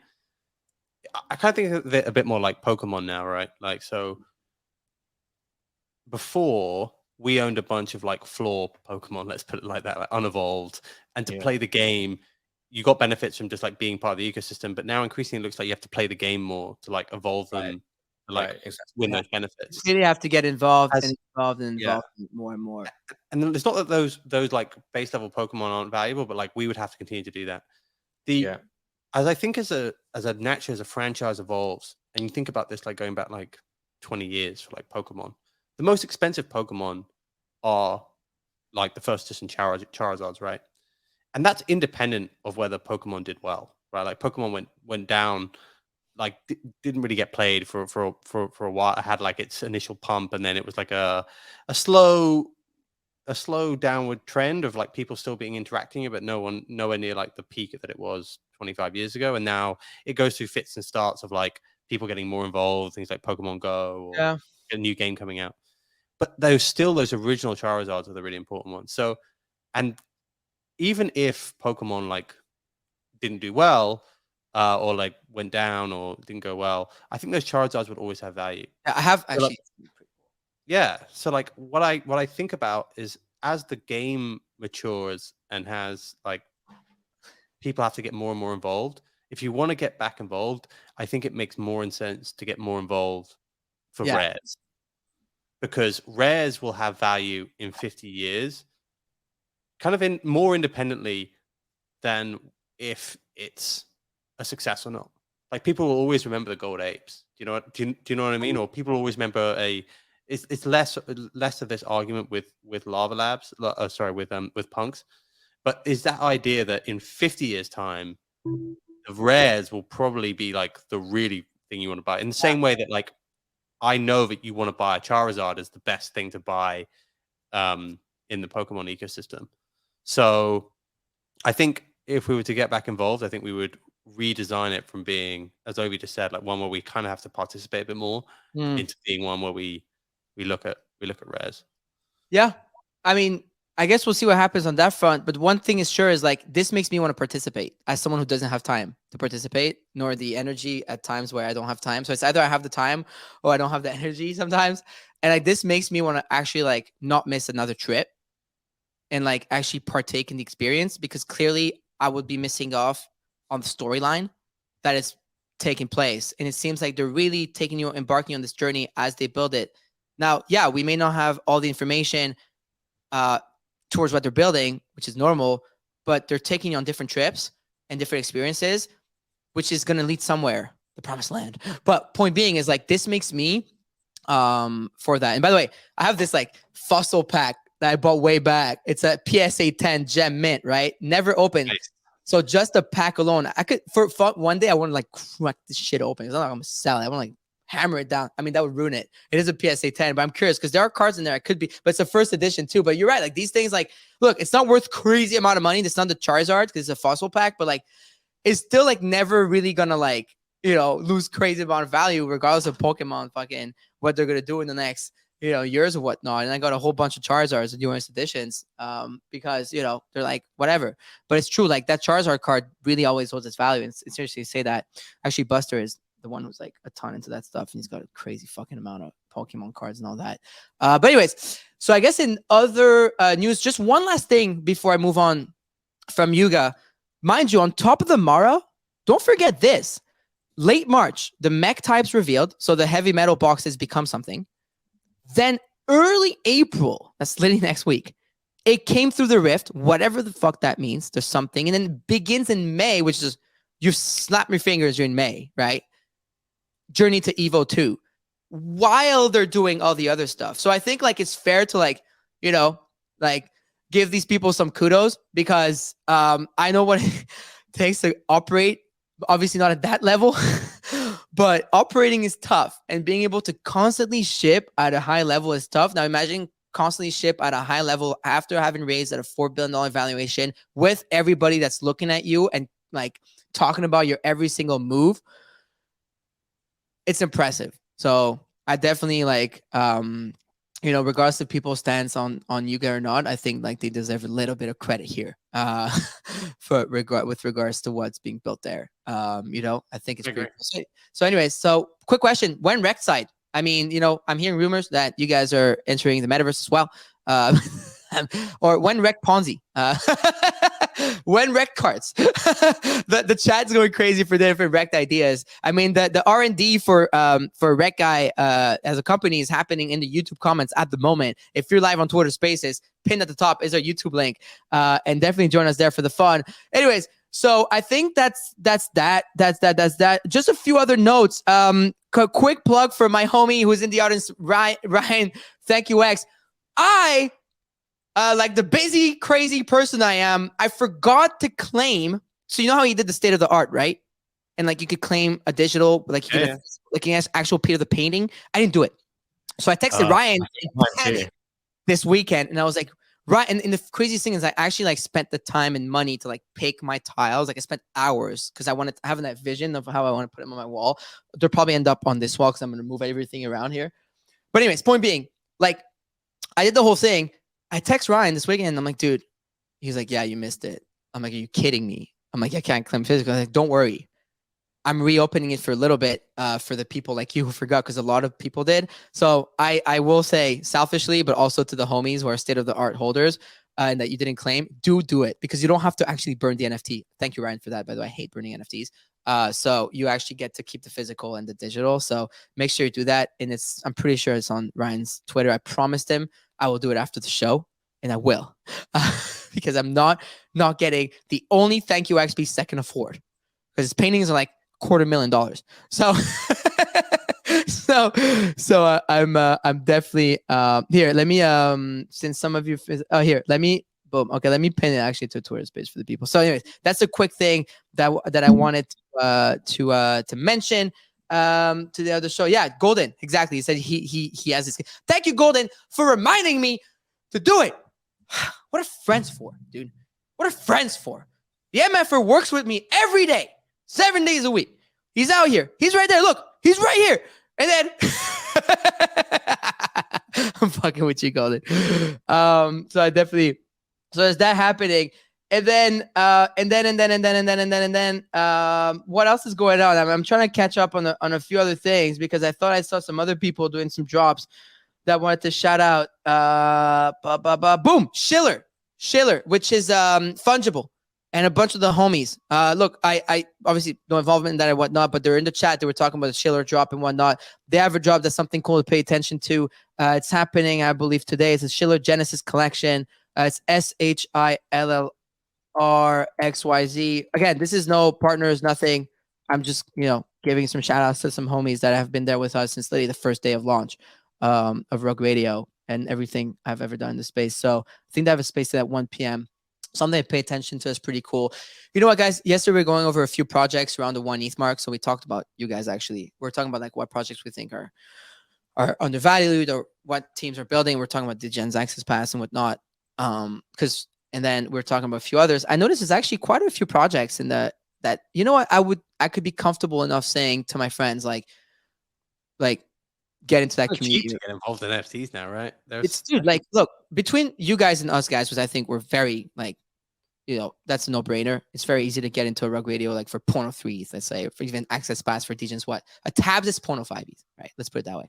I kind of think of it a bit more like Pokemon now, right? Like, so before, we owned a bunch of like floor Pokemon, let's put it like that, like unevolved, and to play the game, you got benefits from just like being part of the ecosystem. But now increasingly it looks like you have to play the game more to like evolve them, to like win those benefits. You really have to get involved more and more. And then it's not that those like base level Pokemon aren't valuable, but like we would have to continue to do that. As I think as a franchise evolves, and you think about this, like going back like 20 years for like Pokemon. The most expensive Pokemon are like the first edition Charizards, right? And that's independent of whether Pokemon did well, right? Like Pokemon went down, like didn't really get played for a while. It had like its initial pump, and then it was like a slow downward trend of like people still being interacting, but nowhere near like the peak that it was 25 years ago. And now it goes through fits and starts of like people getting more involved, things like Pokemon Go or a new game coming out. But those original Charizards are the really important ones. So, and even if Pokemon like didn't do well, or like went down or didn't go well, I think those Charizards would always have value. I have actually. Yeah. So like what I think about is as the game matures and has like people have to get more and more involved. If you want to get back involved, I think it makes more sense to get more involved for rares. Because rares will have value in 50 years, kind of in more independently than if it's a success or not. Like people will always remember the gold apes. Do you know what I mean? Or people always remember it's less of this argument with Lava Labs. With punks. But is that idea that in 50 years time, the rares will probably be like the really thing you want to buy, in the same way that like I know that you want to buy a Charizard as the best thing to buy in the Pokemon ecosystem. So I think if we were to get back involved, I think we would redesign it from being, as Ovi just said, like one where we kind of have to participate a bit more into being one where we look at rares. Yeah. I mean, I guess we'll see what happens on that front. But one thing is sure is like this makes me want to participate as someone who doesn't have time to participate, nor the energy at times where I don't have time. So it's either I have the time or I don't have the energy sometimes. And like this makes me want to actually like not miss another trip and like actually partake in the experience, because clearly I would be missing off on the storyline that is taking place. And it seems like they're really embarking on this journey as they build it. Now, yeah, we may not have all the information towards what they're building, which is normal, but they're taking you on different trips and different experiences, which is going to lead somewhere, the promised land. But point being is like, this makes me for that. And by the way, I have this like fossil pack that I bought way back. It's a PSA 10 gem mint, right? Never opened. Nice. So just the pack alone, I could, for one day, I want to like crack this shit open. It's not like I'm going to sell it. I want to like hammer it down. I mean, that would ruin it. It is a PSA 10, but I'm curious because there are cards in there. It could be, but it's a first edition too. But you're right. Like these things, like, look, it's not worth crazy amount of money. It's not the Charizard because it's a fossil pack, but like, it's still like never really gonna like, you know, lose crazy amount of value regardless of Pokemon fucking what they're gonna do in the next, you know, years or whatnot. And I got a whole bunch of Charizards and US editions because, you know, they're like whatever. But it's true, like that Charizard card really always holds its value. And it's seriously say that. Actually, Buster is the one who's like a ton into that stuff, and he's got a crazy fucking amount of Pokemon cards and all that. But anyways, so I guess in other news, just one last thing before I move on from Yuga. Mind you, on top of the Mara, don't forget this. Late March, the mech types revealed, so the heavy metal boxes become something. Then early April, that's literally next week, it came through the rift, whatever the fuck that means. There's something. And then it begins in May, which is, you snap your fingers, you're in May, right? Journey to Evo 2, while they're doing all the other stuff. So I think like it's fair to like, you know, like give these people some kudos because I know what it takes to operate. Obviously not at that level, but operating is tough, and being able to constantly ship at a high level is tough. Now imagine constantly ship at a high level after having raised at a $4 billion valuation with everybody that's looking at you and like talking about your every single move. It's impressive. So I definitely like, you know, regardless of people's stance on Yuga or not, I think like they deserve a little bit of credit here with regards to what's being built there. You know, I think it's pretty cool. So anyways, so quick question. When Rec side? I mean, you know, I'm hearing rumors that you guys are entering the metaverse as well. Or when Rec Ponzi? When Rec cards? the chat's going crazy for different Rec ideas. I mean, the R&D for Rec Guy as a company is happening in the YouTube comments at the moment. If you're live on Twitter Spaces, pinned at the top is our YouTube link, and definitely join us there for the fun. Anyways, So I think that's that. Just a few other notes. Quick plug for my homie who's in the audience, Ryan. Thank you, X. I like the busy, crazy person I am. I forgot to claim. So you know how he did the state of the art, right? And like you could claim a digital, like you could like an actual piece of the painting. I didn't do it. So I texted Ryan this weekend, and I was like, right. And the craziest thing is I actually like spent the time and money to like pick my tiles. Like I spent hours because I wanted to have that vision of how I want to put them on my wall. They'll probably end up on this wall because I'm going to move everything around here. But anyways, point being, like I did the whole thing. I text Ryan this weekend, and I'm like, dude, he's like, yeah, you missed it. I'm like, are you kidding me? I'm like, I can't claim physical. I'm like, don't worry. I'm reopening it for a little bit for the people like you who forgot, because a lot of people did. So I will say selfishly, but also to the homies who are state-of-the-art holders and that you didn't claim, do it, because you don't have to actually burn the NFT. Thank you, Ryan, for that. By the way, I hate burning NFTs. So you actually get to keep the physical and the digital. So make sure you do that. And I'm pretty sure it's on Ryan's Twitter. I promised him I will do it after the show, and I will, because I'm not getting the only thank you XP second afford, because his paintings are like $250,000. So I'm definitely here. Let me since some of you here, let me boom. Okay, let me pin it actually to a Twitter space for the people. So anyways, that's a quick thing that I wanted to mention to the other show. Yeah, Golden, exactly. He said he has this. Thank you, Golden, for reminding me to do it. What are friends for, dude? What are friends for? The MFer works with me every day, 7 days a week. He's out here. He's right there. Look, he's right here. And then I'm fucking with you, Golden. So I definitely. So there's that happening, and then what else is going on? I'm trying to catch up on a few other things, because I thought I saw some other people doing some drops that I wanted to shout out. Boom, Schiller, which is fungible. And a bunch of the homies. Look, I obviously no involvement in that and whatnot, but they're in the chat. They were talking about the Schiller drop and whatnot. They have a drop that's something cool to pay attention to. It's happening, I believe, today. It's a Schiller Genesis collection. It's SHILLRXYZ. Again, this is no partners, nothing. I'm just, giving some shout outs to some homies that have been there with us since literally the first day of launch of Rogue Radio and everything I've ever done in the space. So I think they have a space at 1 p.m. Something to pay attention to is pretty cool. You know what, guys? Yesterday we were going over a few projects around the 1 ETH mark. So we talked about you guys actually. We're talking about like what projects we think are undervalued or what teams are building. We're talking about the Gens Access Pass and whatnot. And then we're talking about a few others. I noticed there's actually quite a few projects in that you know what, I could be comfortable enough saying to my friends like get into that community. To get involved in NFTs now, right? Dude, like, look, between you guys and us guys, which I think we're very like, that's a no-brainer. It's very easy to get into a Rug Radio like for 0.03 ETH, let's say, for even Access Pass for Degens, what? A tabs is 0.05 ETH, right? Let's put it that way.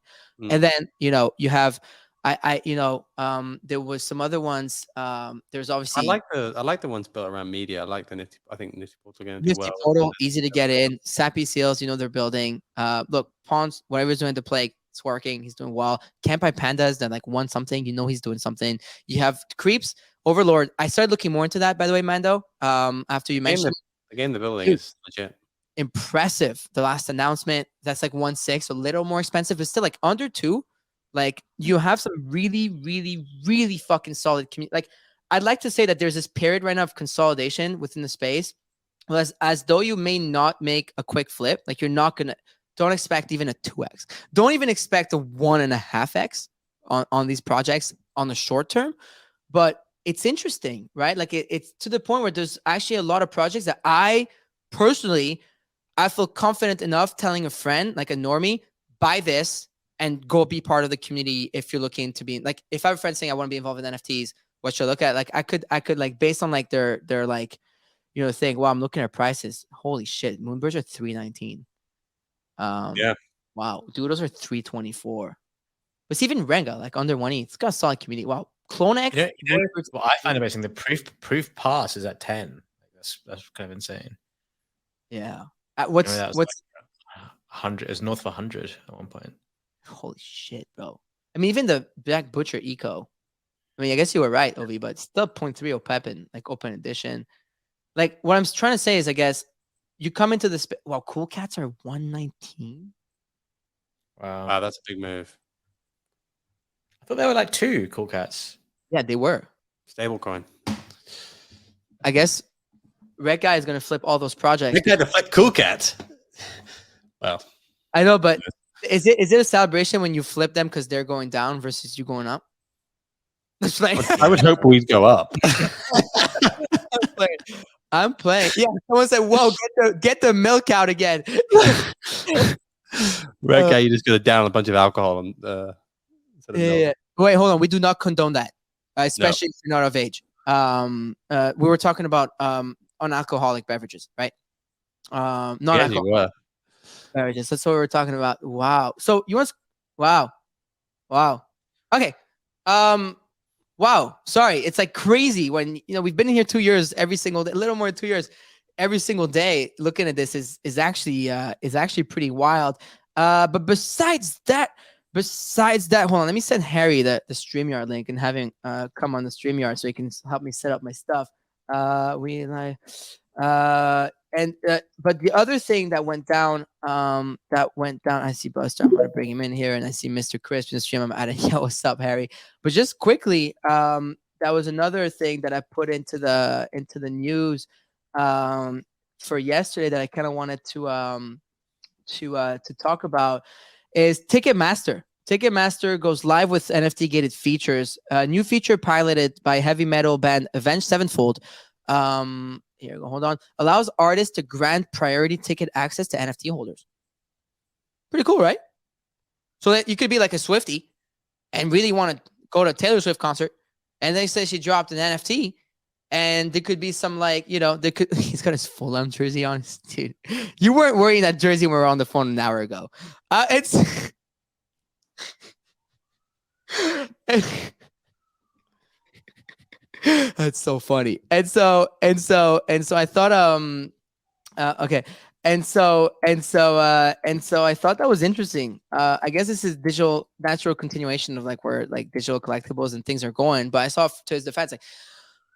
And then, you have there was some other ones. There's obviously I like the ones built around media. I like the Nifty. I think Nifty Portal going to do Nifty well. Portal, easy to get in. Sappy Seals, they're building. Look, Pawns, whatever he's doing to play, it's working. He's doing well. Can't Buy Pandas that like won something. He's doing something. You have Creeps, Overlord. I started looking more into that, by the way, Mando. After you mentioned the game, the building is legit. Impressive. The last announcement, that's like 1.6, a little more expensive. It's still like under 2. Like you have some really, really, really fucking solid community. Like I'd like to say that there's this period right now of consolidation within the space, as though you may not make a quick flip. Like don't expect even a 2x. Don't even expect a 1.5x on these projects on the short term. But it's interesting, right? Like it's to the point where there's actually a lot of projects that I personally, I feel confident enough telling a friend, like a normie, buy this and go be part of the community if you're looking to be like, if I have a friend saying I want to be involved in NFTs, what should I look at? Like I could like based on like their like, thing. Well, I'm looking at prices. Holy shit. Moonbirds are 319. Yeah. Wow. Doodles are 324. But it's even Renga, like under 1 ETH. It's got a solid community. Wow. Clonex. Well, I find amazing. The proof pass is at 10. That's kind of insane. Yeah. What's like 100? It's north of 100 at one point. Holy shit, bro. I mean, even the Black Butcher Eco. I mean, I guess you were right, Ovi, but still 0.3 OPEP in like open edition. Like what I'm trying to say is, I guess you come into this. Well, cool cats are 119. Wow. That's a big move. I thought there were like 2 cool cats. Yeah, they were. Stablecoin. I guess Red Guy is gonna flip all those projects. Big guy to flip cool cat. Well, I know, but is it a celebration when you flip them because they're going down versus you going up? It's like I would hope we'd go up. I'm playing. Yeah, someone said, "Whoa, get the milk out again." Red guy, you just got to down a bunch of alcohol and Yeah. Wait, hold on. We do not condone that, especially if you're not of age. We were talking about non-alcoholic beverages, right? Non-alcoholic beverages. That's what we were talking about. Wow. So you want? Wow. Okay. Wow. Sorry. It's like crazy when we've been in here 2 years every single day, a little more than 2 years every single day. Looking at this is actually pretty wild. But besides that, hold on. Let me send Harry the StreamYard link and have him come on the StreamYard so he can help me set up my stuff. But the other thing that went down, I see Buster. I'm gonna bring him in here, and I see Mr. Crisp in the stream. I'm adding. Yo, what's up, Harry? But just quickly, that was another thing that I put into the news for yesterday that I kind of wanted to talk about is Ticketmaster. Ticketmaster goes live with NFT gated features. A new feature piloted by heavy metal band Avenged Sevenfold. Here, hold on. Allows artists to grant priority ticket access to NFT holders. Pretty cool, right? So that you could be like a Swiftie and really want to go to a Taylor Swift concert, and they say she dropped an NFT, and there could be some he's got his Fulham jersey on. Dude, you weren't wearing that jersey when we were on the phone an hour ago. It's that's so funny. And so I thought okay. And so I thought that was interesting. I guess this is digital natural continuation of like where like digital collectibles and things are going. But I saw to his defense, like,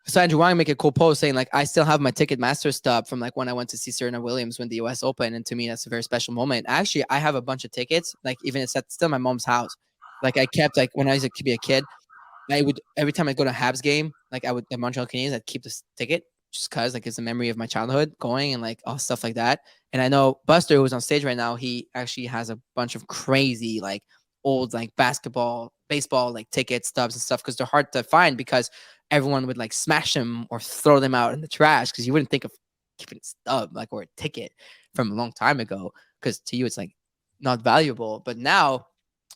so Andrew Wang make a cool post saying like, I still have my Ticketmaster stub from like when I went to see Serena Williams win the US Open, and to me that's a very special moment. Actually, I have a bunch of tickets, like even it's at still my mom's house. Like I kept, like when I used to be a kid, I would, every time I go to a Habs game, like I would, the Montreal Canadiens, I'd keep this ticket just because like it's a memory of my childhood going and like all stuff like that. And I know Buster, who's on stage right now, he actually has a bunch of crazy like old like basketball, baseball like ticket stubs and stuff, because they're hard to find because everyone would like smash them or throw them out in the trash, because you wouldn't think of keeping a stub like or a ticket from a long time ago, because to you it's like not valuable. But now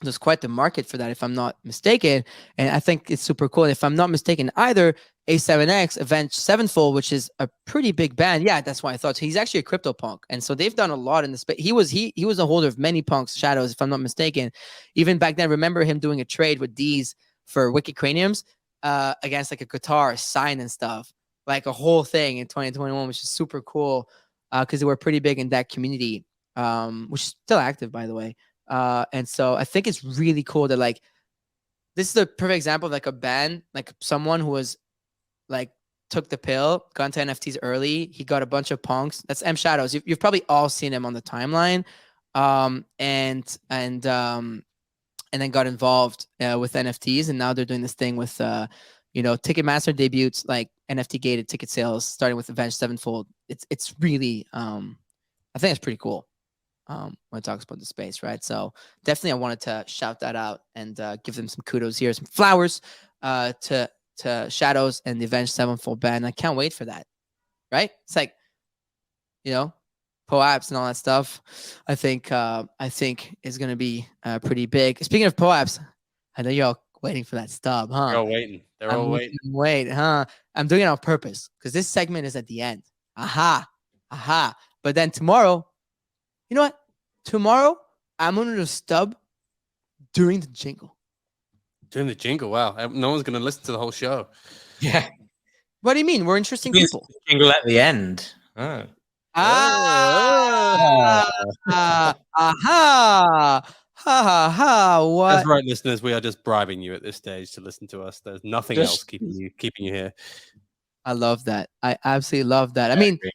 there's quite the market for that, if I'm not mistaken. And I think it's super cool. And if I'm not mistaken, either A7X, Avenged Sevenfold, which is a pretty big band. Yeah, that's why I thought. So he's actually a crypto punk. And so they've done a lot in the space. He was a holder of many punks, shadows, if I'm not mistaken. Even back then, remember him doing a trade with D's for Wicked Craniums against like a guitar sign and stuff, like a whole thing in 2021, which is super cool because they were pretty big in that community, which is still active, by the way. And so I think it's really cool that like this is a perfect example of like a band, like someone who was like took the pill, got into NFTs early. He got a bunch of punks. That's M Shadows. You've probably all seen him on the timeline, and then got involved with NFTs, and now they're doing this thing with Ticketmaster debuts like NFT gated ticket sales, starting with Avenged Sevenfold. It's really I think it's pretty cool. When it talks about the space, right? So definitely I wanted to shout that out and give them some kudos here, some flowers to Shadows and the Avenged Sevenfold band. I can't wait for that, right? It's like, POAPs and all that stuff. I think is going to be pretty big. Speaking of POAPs, I know you're all waiting for that stub, huh? They're all waiting. They're all waiting. Wait, huh? I'm doing it on purpose because this segment is at the end. Aha. But then tomorrow, you know what? Tomorrow, I'm going to stub during the jingle. During the jingle? Wow. No one's going to listen to the whole show. Yeah. What do you mean? We're interesting people. Jingle at the end. Oh. What? That's right, listeners. We are just bribing you at this stage to listen to us. There's nothing else keeping you here. I love that. I absolutely love that. I mean, agree.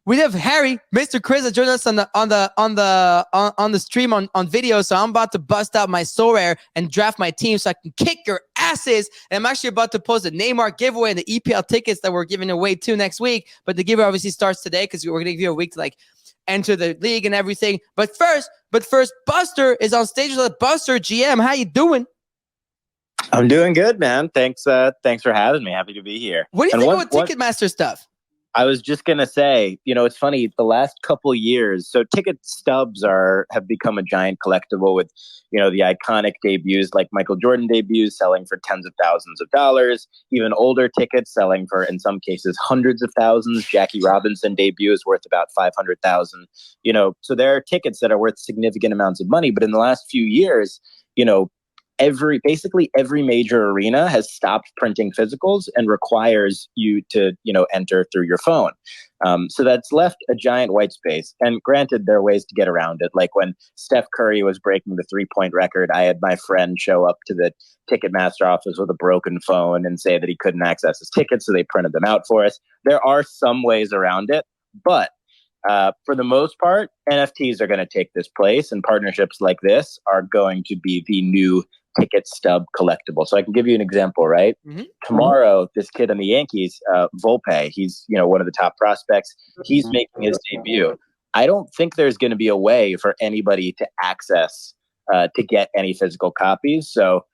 we have Harry, Mr. Chris, that joined us on the stream on video. So I'm about to bust out my Sorare and draft my team so I can kick your asses. And I'm actually about to post a Neymar giveaway and the EPL tickets that we're giving away too next week. But the giveaway obviously starts today because we're gonna give you a week to like enter the league and everything. But first, Buster is on stage with Buster GM. How you doing? I'm doing good, man. Thanks for having me. Happy to be here. What do you think about Ticketmaster stuff? I was just gonna say, it's funny. The last couple years, so ticket stubs have become a giant collectible with, the iconic debuts like Michael Jordan debuts selling for tens of thousands of dollars. Even older tickets selling for, in some cases, hundreds of thousands. Jackie Robinson debut is worth about 500,000. So there are tickets that are worth significant amounts of money. But in the last few years, basically every major arena has stopped printing physicals and requires you to, enter through your phone. So that's left a giant white space. And granted, there are ways to get around it. Like when Steph Curry was breaking the 3-point record, I had my friend show up to the Ticketmaster office with a broken phone and say that he couldn't access his tickets. So they printed them out for us. There are some ways around it, but for the most part, NFTs are going to take this place, and partnerships like this are going to be the new ticket stub collectible. So I can give you an example, right? Mm-hmm. Tomorrow, this kid on the Yankees, Volpe, he's one of the top prospects. He's making his debut. I don't think there's going to be a way for anybody to access to get any physical copies. So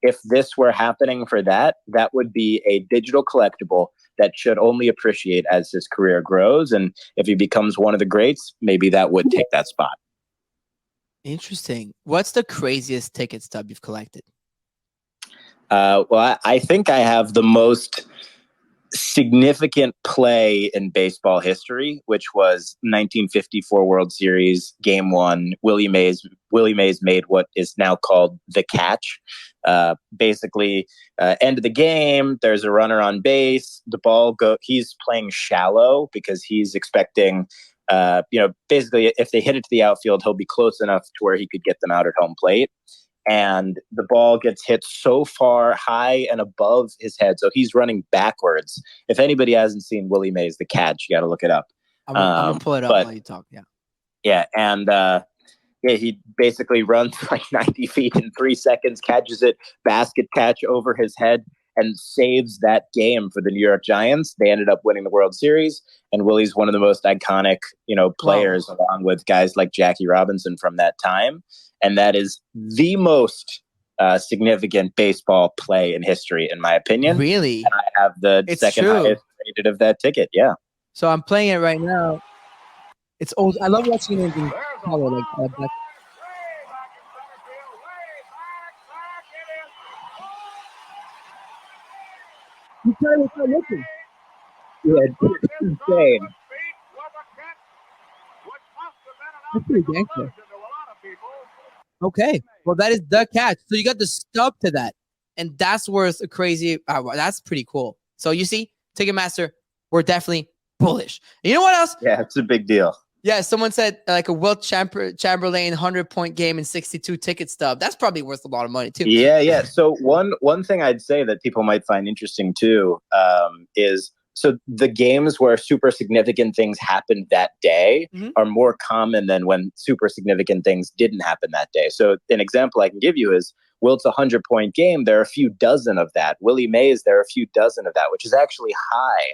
if this were happening for that would be a digital collectible that should only appreciate as his career grows. And if he becomes one of the greats, maybe that would take that spot. Interesting. What's the craziest ticket stub you've collected? Well, I think I have the most significant play in baseball history, which was 1954 World Series Game 1. Willie Mays made what is now called the catch. Basically, end of the game, there's a runner on base. The ball he's playing shallow because he's expecting, basically if they hit it to the outfield, he'll be close enough to where he could get them out at home plate. And the ball gets hit so far high and above his head. So he's running backwards. If anybody hasn't seen Willie Mays, the catch, you got to look it up. I'm going to pull it up while you talk. Yeah. Yeah. And, he basically runs like 90 feet in 3 seconds, catches it, basket catch over his head, and saves that game for the New York Giants. They ended up winning the World Series, and Willie's one of the most iconic, players, along with guys like Jackie Robinson from that time. And that is the most significant baseball play in history, in my opinion. Really? And I have the second highest rated of that ticket. Yeah. So I'm playing it right now. It's old. I love watching it in color like that. You tell me it's looking. Yeah, it's insane. That's pretty gangster. Okay, well that is the catch. So you got the stub to that, and that's worth a crazy. That's pretty cool. So you see, Ticketmaster, we're definitely bullish. And you know what else? Yeah, it's a big deal. Yeah, someone said like a Wilt Chamberlain 100-point game and 62 ticket stub. That's probably worth a lot of money too. Yeah. So one thing I'd say that people might find interesting too is, so the games where super significant things happened that day are more common than when super significant things didn't happen that day. So an example I can give you is Wilt's 100-point game. There are a few dozen of that. Willie Mays, there are a few dozen of that, which is actually high,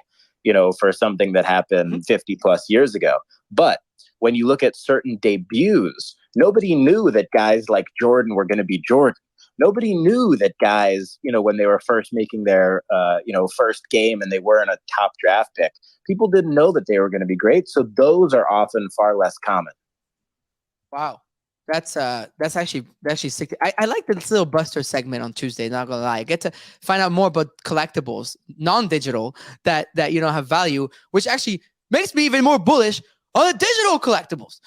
for something that happened 50 plus years ago. But when you look at certain debuts, nobody knew that guys like Jordan were going to be Jordan. Nobody knew that guys, when they were first making their, first game and they weren't a top draft pick, people didn't know that they were going to be great. So those are often far less common. Wow. That's actually sick. I like this little Buster segment on Tuesday, not gonna lie. I get to find out more about collectibles, non-digital, that have value, which actually makes me even more bullish on the digital collectibles.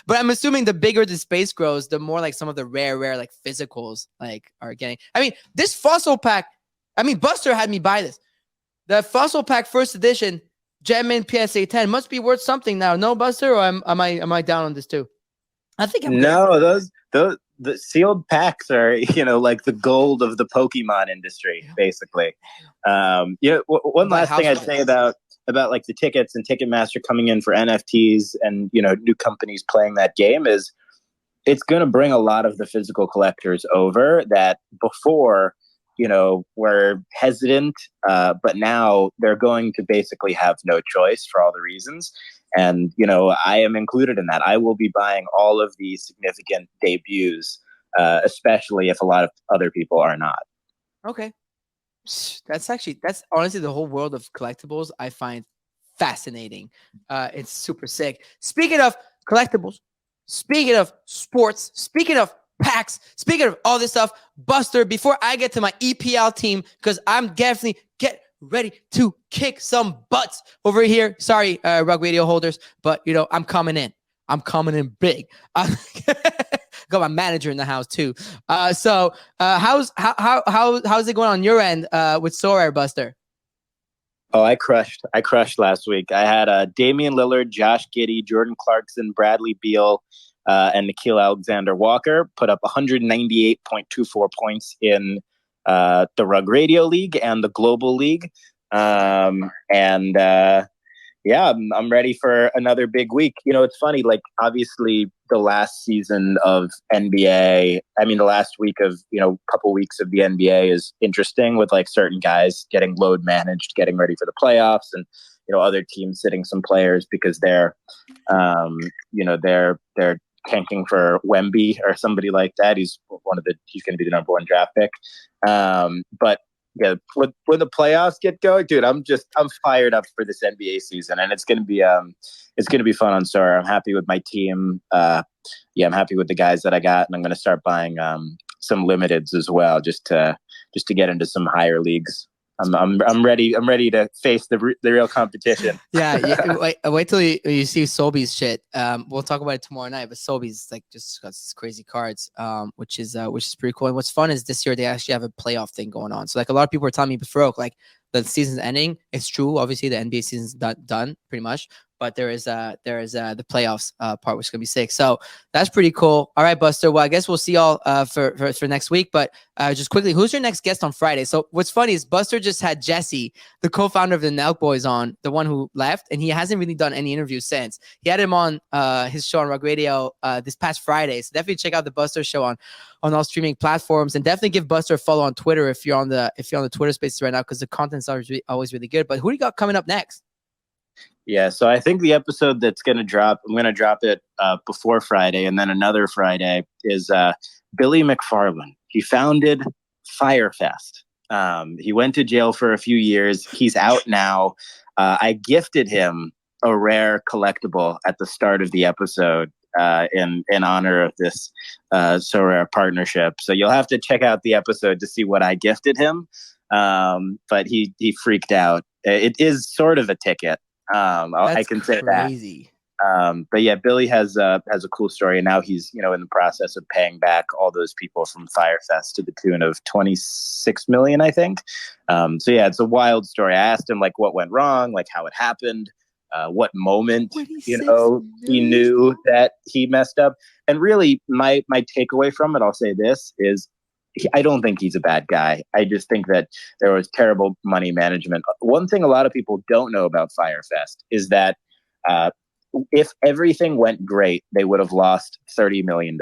But I'm assuming the bigger the space grows, the more like some of the rare like physicals like are getting. I mean, this fossil pack, Buster had me buy this. The fossil pack first edition Gemmin PSA 10 must be worth something now. No, Buster, or am I down on this too? I think I'm no. Those the sealed packs are, like the gold of the Pokemon industry, basically. One last thing I'd say about like the tickets and Ticketmaster coming in for NFTs and, new companies playing that game is it's going to bring a lot of the physical collectors over that before, were hesitant, but now they're going to basically have no choice for all the reasons. And, I am included in that. I will be buying all of the significant debuts, especially if a lot of other people are not. Okay. That's honestly the whole world of collectibles I find fascinating. It's super sick. Speaking of collectibles, speaking of sports, speaking of packs, speaking of all this stuff, Buster, before I get to my EPL team, because I'm definitely ready to kick some butts over here. Sorry, Rug Radio holders, but I'm coming in. I'm coming in big. Got my manager in the house too. So how's it going on your end with Sorare, Buster? Oh, I crushed last week. I had Damian Lillard, Josh Giddey, Jordan Clarkson, Bradley Beal, and Nickeil Alexander-Walker put up 198.24 points in the Rug Radio League and the Global League. Yeah, I'm ready for another big week. It's funny, like obviously the last season of NBA, the last week of, couple weeks of the NBA is interesting with like certain guys getting load managed, getting ready for the playoffs, and, other teams sitting some players because they're tanking for Wemby or somebody like that. He's going to be the number 1 draft pick. But yeah, when the playoffs get going, dude, I'm fired up for this NBA season, and it's gonna be fun on Sorare. I'm happy with my team. I'm happy with the guys that I got, and I'm gonna start buying some limiteds as well, just to get into some higher leagues. I'm ready to face the real competition. Wait till you see Sobe's shit. We'll talk about it tomorrow night. But Sobe's like just got these crazy cards, which is pretty cool. And what's fun is this year they actually have a playoff thing going on. So like a lot of people are telling me before, like the season's ending. It's true. Obviously the NBA season's done pretty much. But there is the playoffs part, which is gonna be sick. So that's pretty cool. All right, Buster. Well, I guess we'll see y'all for next week. But just quickly, who's your next guest on Friday? So what's funny is Buster just had Jesse, the co-founder of the Nelk Boys, on, the one who left, and he hasn't really done any interviews since. He had him on his show on Rug Radio this past Friday. So definitely check out the Buster show on all streaming platforms, and definitely give Buster a follow on Twitter if you're on the Twitter Spaces right now, because the content's always really good. But who do you got coming up next? Yeah, so I think the episode that's going to drop, I'm going to drop it before Friday, and then another Friday is Billy McFarland. He founded Firefest. He went to jail for a few years. He's out now. I gifted him a rare collectible at the start of the episode in honor of this Sorare partnership. So you'll have to check out the episode to see what I gifted him. But he freaked out. It is sort of a ticket. I can say that. But yeah, Billy has a cool story, and now he's in the process of paying back all those people from Firefest to the tune of 26 million, I think. So yeah, it's a wild story. I asked him like what went wrong, like how it happened, what moment he knew that he messed up, and really my takeaway from it, I'll say this, is I don't think he's a bad guy. I just think that there was terrible money management. One thing a lot of people don't know about Firefest is that if everything went great, they would have lost $30 million.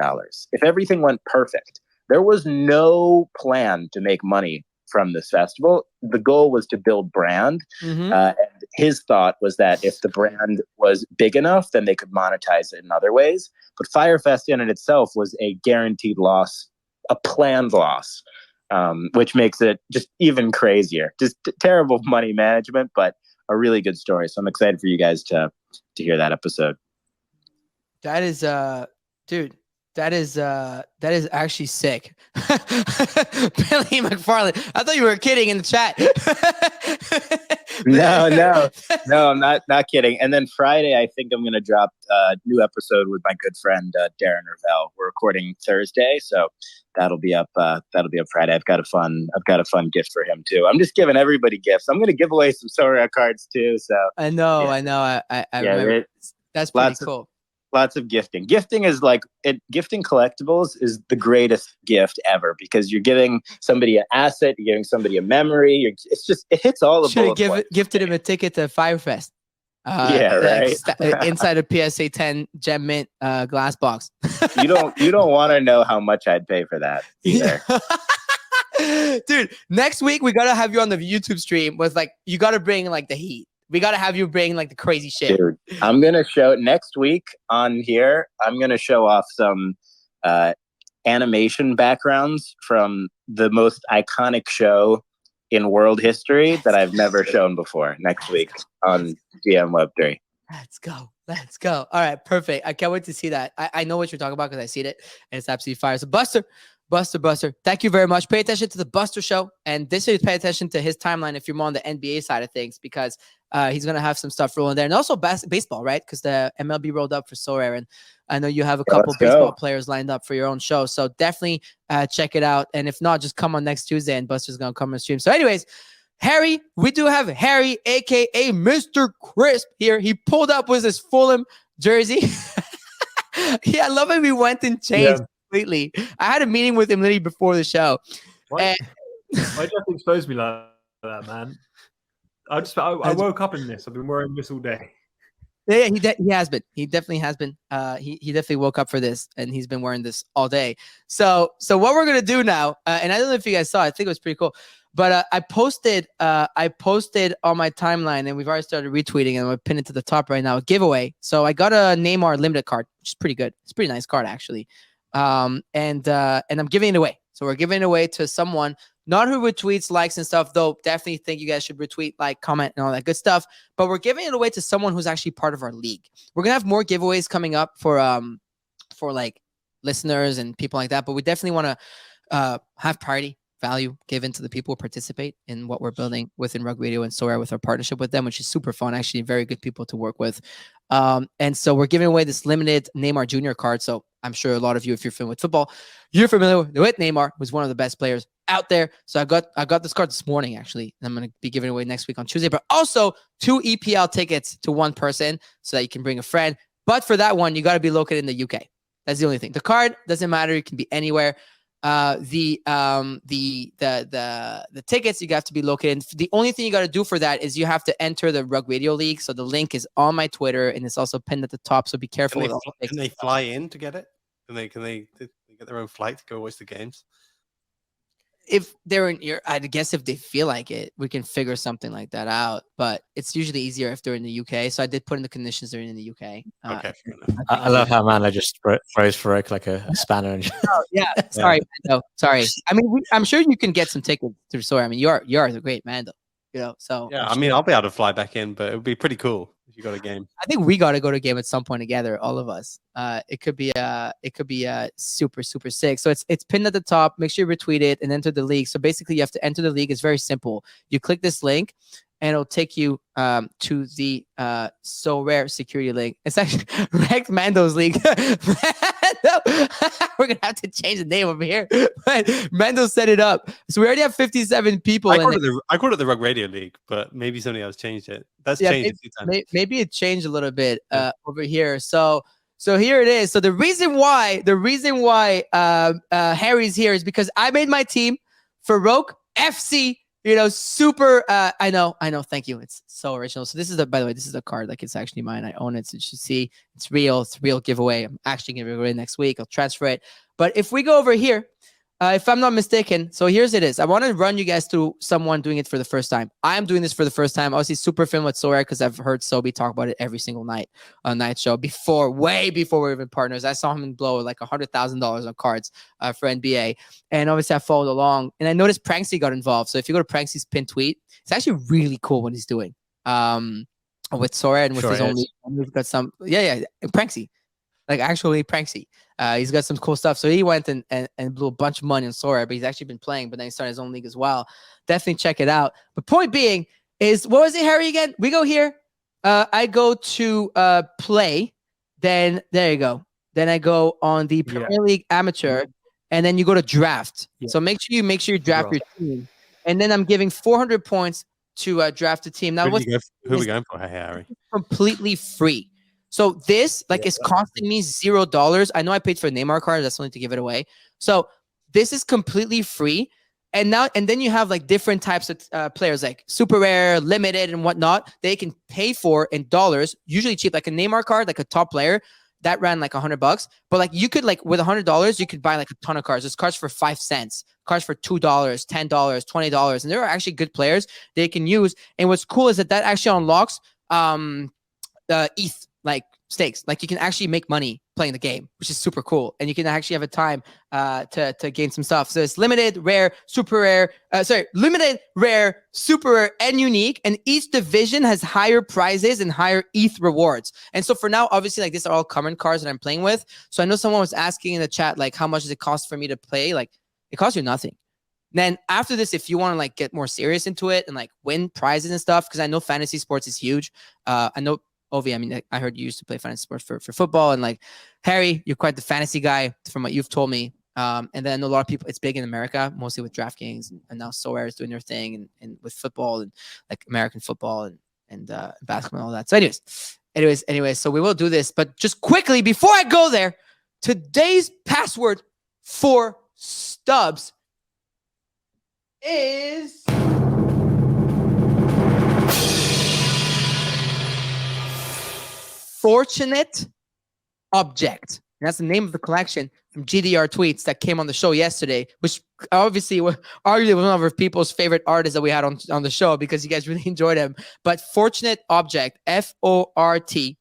If everything went perfect, there was no plan to make money from this festival. The goal was to build brand. And his thought was that if the brand was big enough, then they could monetize it in other ways. But Firefest in itself was a guaranteed loss, a planned loss, which makes it just even crazier. Just terrible money management, but a really good story. So I'm excited for you guys to hear that episode. That is, dude, that is actually sick. Billy McFarland. I thought you were kidding in the chat. No, I'm not kidding. And then Friday, I think I'm going to drop a new episode with my good friend Darren Ravel. We're recording Thursday, so that'll be up Friday. I've got a fun gift for him too. I'm just giving everybody gifts. I'm going to give away some Sorare cards too. So I know. I remember. That's pretty cool. Lots of gifting. Gifting is gifting collectibles is the greatest gift ever because you're giving somebody an asset, you're giving somebody a memory. It hits all the Should bullet have gifted him a ticket to Firefest. Yeah, right. Inside a PSA 10 gem mint glass box. You don't want to know how much I'd pay for that either. Dude, next week we gotta have you on the YouTube stream with you gotta bring the heat. We gotta have you bring the crazy shit. Dude, I'm gonna show next week on here. I'm gonna show off some animation backgrounds from the most iconic show in world history that I've never shown before next week on GM Web3. Let's go. All right, perfect. I can't wait to see that. I know what you're talking about because I see it and it's absolutely fire. So Buster, thank you very much. Pay attention to the Buster show. And this is pay attention to his timeline if you're more on the NBA side of things, because he's going to have some stuff rolling there. And also baseball, right? Because the MLB rolled up for Sorare. And I know you have a couple baseball players lined up for your own show. So definitely check it out. And if not, just come on next Tuesday and Buster's going to come and stream. So anyways, Harry, we do have Harry, a.k.a. Mr. Crisp here. He pulled up with his Fulham jersey. Yeah, I love it. We went and changed completely. I had a meeting with him literally before the show. Why do you have to expose me like that, man? I woke up in this. I've been wearing this all day. Yeah, he has been. He definitely has been. He definitely woke up for this, and he's been wearing this all day. So what we're gonna do now, and I don't know if you guys saw, I think it was pretty cool. But I posted on my timeline, and we've already started retweeting, and I'm pinning it to the top right now, a giveaway. So I got a Neymar limited card, which is pretty good. It's a pretty nice card, actually. And I'm giving it away. So we're giving it away to someone, not who retweets, likes, and stuff, though definitely think you guys should retweet, like, comment, and all that good stuff. But we're giving it away to someone who's actually part of our league. We're gonna have more giveaways coming up for like listeners and people like that. But we definitely want to have priority value given to the people who participate in what we're building within Rug Radio and Sorare with our partnership with them, which is super fun. Actually, very good people to work with. And so we're giving away this limited Neymar Jr. card. So I'm sure a lot of you, if you're familiar with football, you're familiar with Neymar, who's one of the best players out there. So I got this card this morning, actually, and I'm going to be giving away next week on Tuesday, but also 2 EPL tickets to one person so that you can bring a friend. But for that one, you got to be located in the UK. That's the only thing. The card doesn't matter. It can be anywhere. The tickets, you have to be located. The only thing you got to do for that is you have to enter the Rug Radio League. So the link is on my Twitter and it's also pinned at the top. So be careful. Can they fly in to get it? Can they get their own flight to go watch the games? If they're in your, I guess if they feel like it, we can figure something like that out. But it's usually easier if they're in the UK. So I did put in the conditions they're in the UK. Okay. I love how Mando just froze Farouk like a spanner. Oh, yeah. Sorry, Mando. Sorry. I mean, I'm sure you can get some tickets through Sorare. I mean, you are the great Mando. So yeah. I mean, I'll be able to fly back in, but it would be pretty cool if you got a game. I think we got to go to a game at some point together, all of us. It could be super, super sick. So it's pinned at the top. Make sure you retweet it and enter the league. So basically, you have to enter the league. It's very simple. You click this link, and it'll take you to the Sorare security link. It's actually Wrecked Mando's league. We're gonna have to change the name over here. But Mando set it up, so we already have 57 people. I called it the Rug Radio League, but maybe somebody else changed it. That's changed a few times. Maybe it changed a little bit over here. So here it is. So the reason why Harry's here is because I made my team Farouk FC. Super. I know. Thank you. It's so original. So this is by the way, this is a card. Like, it's actually mine. I own it. So you should see it's real. It's a real giveaway. I'm actually giving it away next week. I'll transfer it. But if we go over here, if I'm not mistaken, so here's it is. I want to run you guys through someone doing it for the first time. I am doing this for the first time. Obviously, super fan with Sorare because I've heard Sobi talk about it every single night on Night Show way before we were even partners. I saw him blow like $100,000 on cards for NBA. And obviously, I followed along. And I noticed Pranksy got involved. So if you go to Pranksy's pinned tweet, it's actually really cool what he's doing with Sorare and with his own league. We've got some, Pranksy. Like, actually Pranksy. He's got some cool stuff. So he went and blew a bunch of money on Sorare, but he's actually been playing, but then he started his own league as well. Definitely check it out. But point being is, what was it, Harry, again? We go here. I go to play. Then there you go. Then I go on the Premier League Amateur, and then you go to draft. Yeah. So make sure you draft your team. And then I'm giving 400 points to draft a team. Now, who are we going for, Harry? Completely free. So this like is costing me $0. I know I paid for a Neymar card. That's only to give it away. So this is completely free. And then you have like different types of players, like super rare, limited, and whatnot. They can pay for in dollars, usually cheap, like a Neymar card, like a top player that ran like $100. But like you could like with $100, you could buy like a ton of cards. There's cards for 5 cents, cards for $2, $10, $20, and there are actually good players they can use. And what's cool is that actually unlocks ETH like stakes. Like you can actually make money playing the game, which is super cool. And you can actually have a time to gain some stuff. So it's limited, rare, super rare. Limited, rare, super rare, and unique. And each division has higher prizes and higher ETH rewards. And so for now, obviously, like these are all common cards that I'm playing with. So I know someone was asking in the chat, like, how much does it cost for me to play? Like, it costs you nothing. Then after this, if you want to like get more serious into it and like win prizes and stuff, because I know fantasy sports is huge. I know Ovi, I mean, I heard you used to play fantasy sports for football, and like Harry, you're quite the fantasy guy from what you've told me. And then I know a lot of people, it's big in America, mostly with DraftKings, and now Sorare is doing their thing, and with football and like American football and basketball and all that. So anyways, so we will do this, but just quickly before I go there, today's password for stubs is Fortunate Object. And that's the name of the collection from GDR tweets that came on the show yesterday, which obviously were arguably one of our people's favorite artists that we had on the show because you guys really enjoyed him. But Fortunate Object, Forte,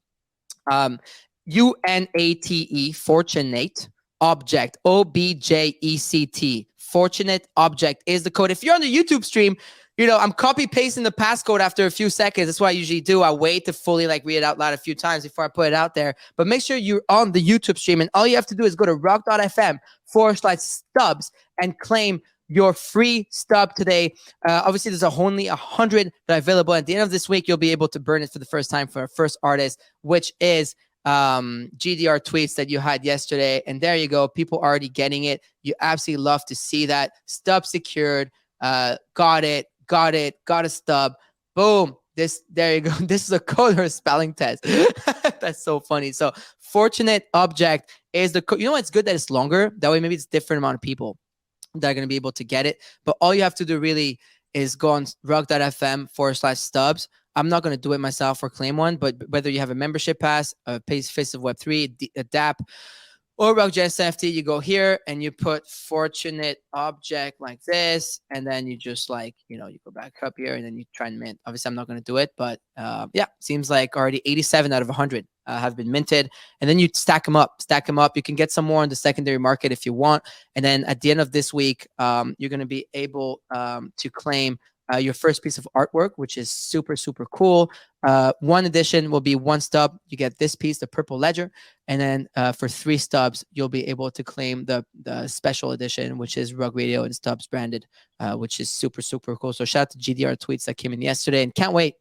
UNATE, Fortunate Object, OBJECT. Fortunate Object is the code. If you're on the YouTube stream, you know, I'm copy pasting the passcode after a few seconds. That's what I usually do. I wait to fully like read it out loud a few times before I put it out there. But make sure you're on the YouTube stream, and all you have to do is go to rock.fm/stubs and claim your free stub today. Obviously, there's only 100 that are available. At the end of this week, you'll be able to burn it for the first time for our first artist, which is GDR tweets that you had yesterday. And there you go. People already getting it. You absolutely love to see that. Stub secured. Got it. Got a stub. Boom. There you go. This is a code or a spelling test. That's so funny. So Fortunate Object is the code. You know, it's good that it's longer. That way, maybe it's different amount of people that are going to be able to get it. But all you have to do really is go on rug.fm/stubs. I'm not going to do it myself or claim one, but whether you have a membership pass, a Face of Web3, a DApp, or RugJS NFT, you go here and you put Fortunate Object like this, and then you just like, you know, you go back up here and then you try and mint. Obviously, I'm not going to do it, but yeah, seems like already 87 out of 100 have been minted. And then you stack them up. You can get some more on the secondary market if you want. And then at the end of this week, you're going to be able to claim your first piece of artwork, which is super, super cool. One edition will be one stub. You get this piece, the purple ledger. And then for 3 stubs, you'll be able to claim the special edition, which is Rug Radio and Stubs branded, which is super, super cool. So shout out to GDR tweets that came in yesterday, and can't wait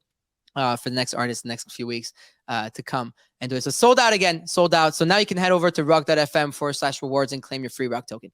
for the next artist the next few weeks to come and do it. So sold out. So now you can head over to rug.fm/rewards and claim your free rug token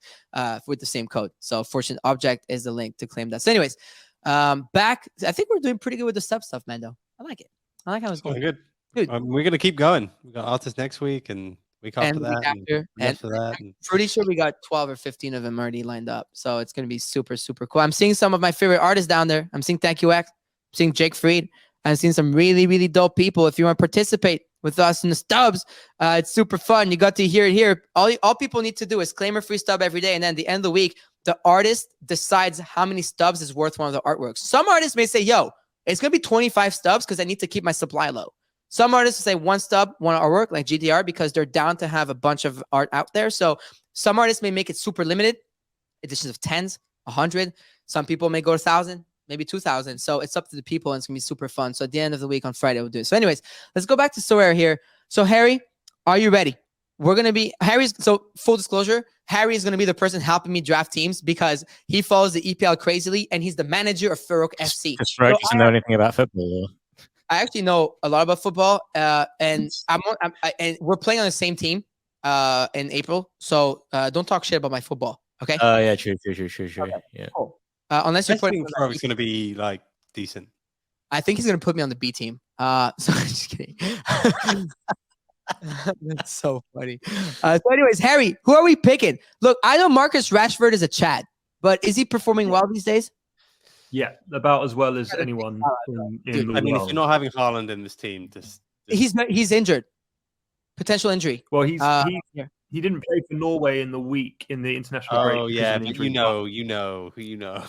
with the same code. So Fortunate Object is the link to claim that. So anyways, back, I think we're doing pretty good with the stuff, Mando. I like it. I like how it's going. Good. Dude. We're going to keep going. We got artists next week and week after that. And after that. I'm pretty sure we got 12 or 15 of them already lined up. So it's going to be super, super cool. I'm seeing some of my favorite artists down there. I'm seeing Thank You X. I'm seeing Jake Fried. I'm seeing some really, really dope people. If you want to participate with us in the stubs, it's super fun. You got to hear it here. All people need to do is claim a free stub every day. And then at the end of the week, the artist decides how many stubs is worth one of the artworks. Some artists may say, yo, it's going to be 25 stubs because I need to keep my supply low. Some artists say 1 stub, 1 artwork, like GDR, because they're down to have a bunch of art out there. So some artists may make it super limited, editions of 10s, 100. Some people may go 1,000, maybe 2,000. So it's up to the people, and it's going to be super fun. So at the end of the week on Friday, we'll do it. So anyways, let's go back to Sorare here. So Harry, are you ready? We're going to be, so full disclosure, Harry is going to be the person helping me draft teams because he follows the EPL crazily, and he's the manager of Farouk FC. Just Farouk doesn't know anything about football. I actually know a lot about football, and and we're playing on the same team in April. So don't talk shit about my football, okay? Yeah, true. Okay. Yeah. Cool. Unless you're putting Farouk's going to be like decent. I think he's going to put me on the B team. So I'm just kidding. That's so funny. So, anyways, Harry, who are we picking? Look, I know Marcus Rashford is a Chad, but is he performing well these days? Yeah, about as well as anyone in the I mean, if world. you're not having Haaland in this team, just He's injured. Potential injury. Well, He didn't play for Norway in the week in the international break. oh because yeah, of an but injury. you know who you know.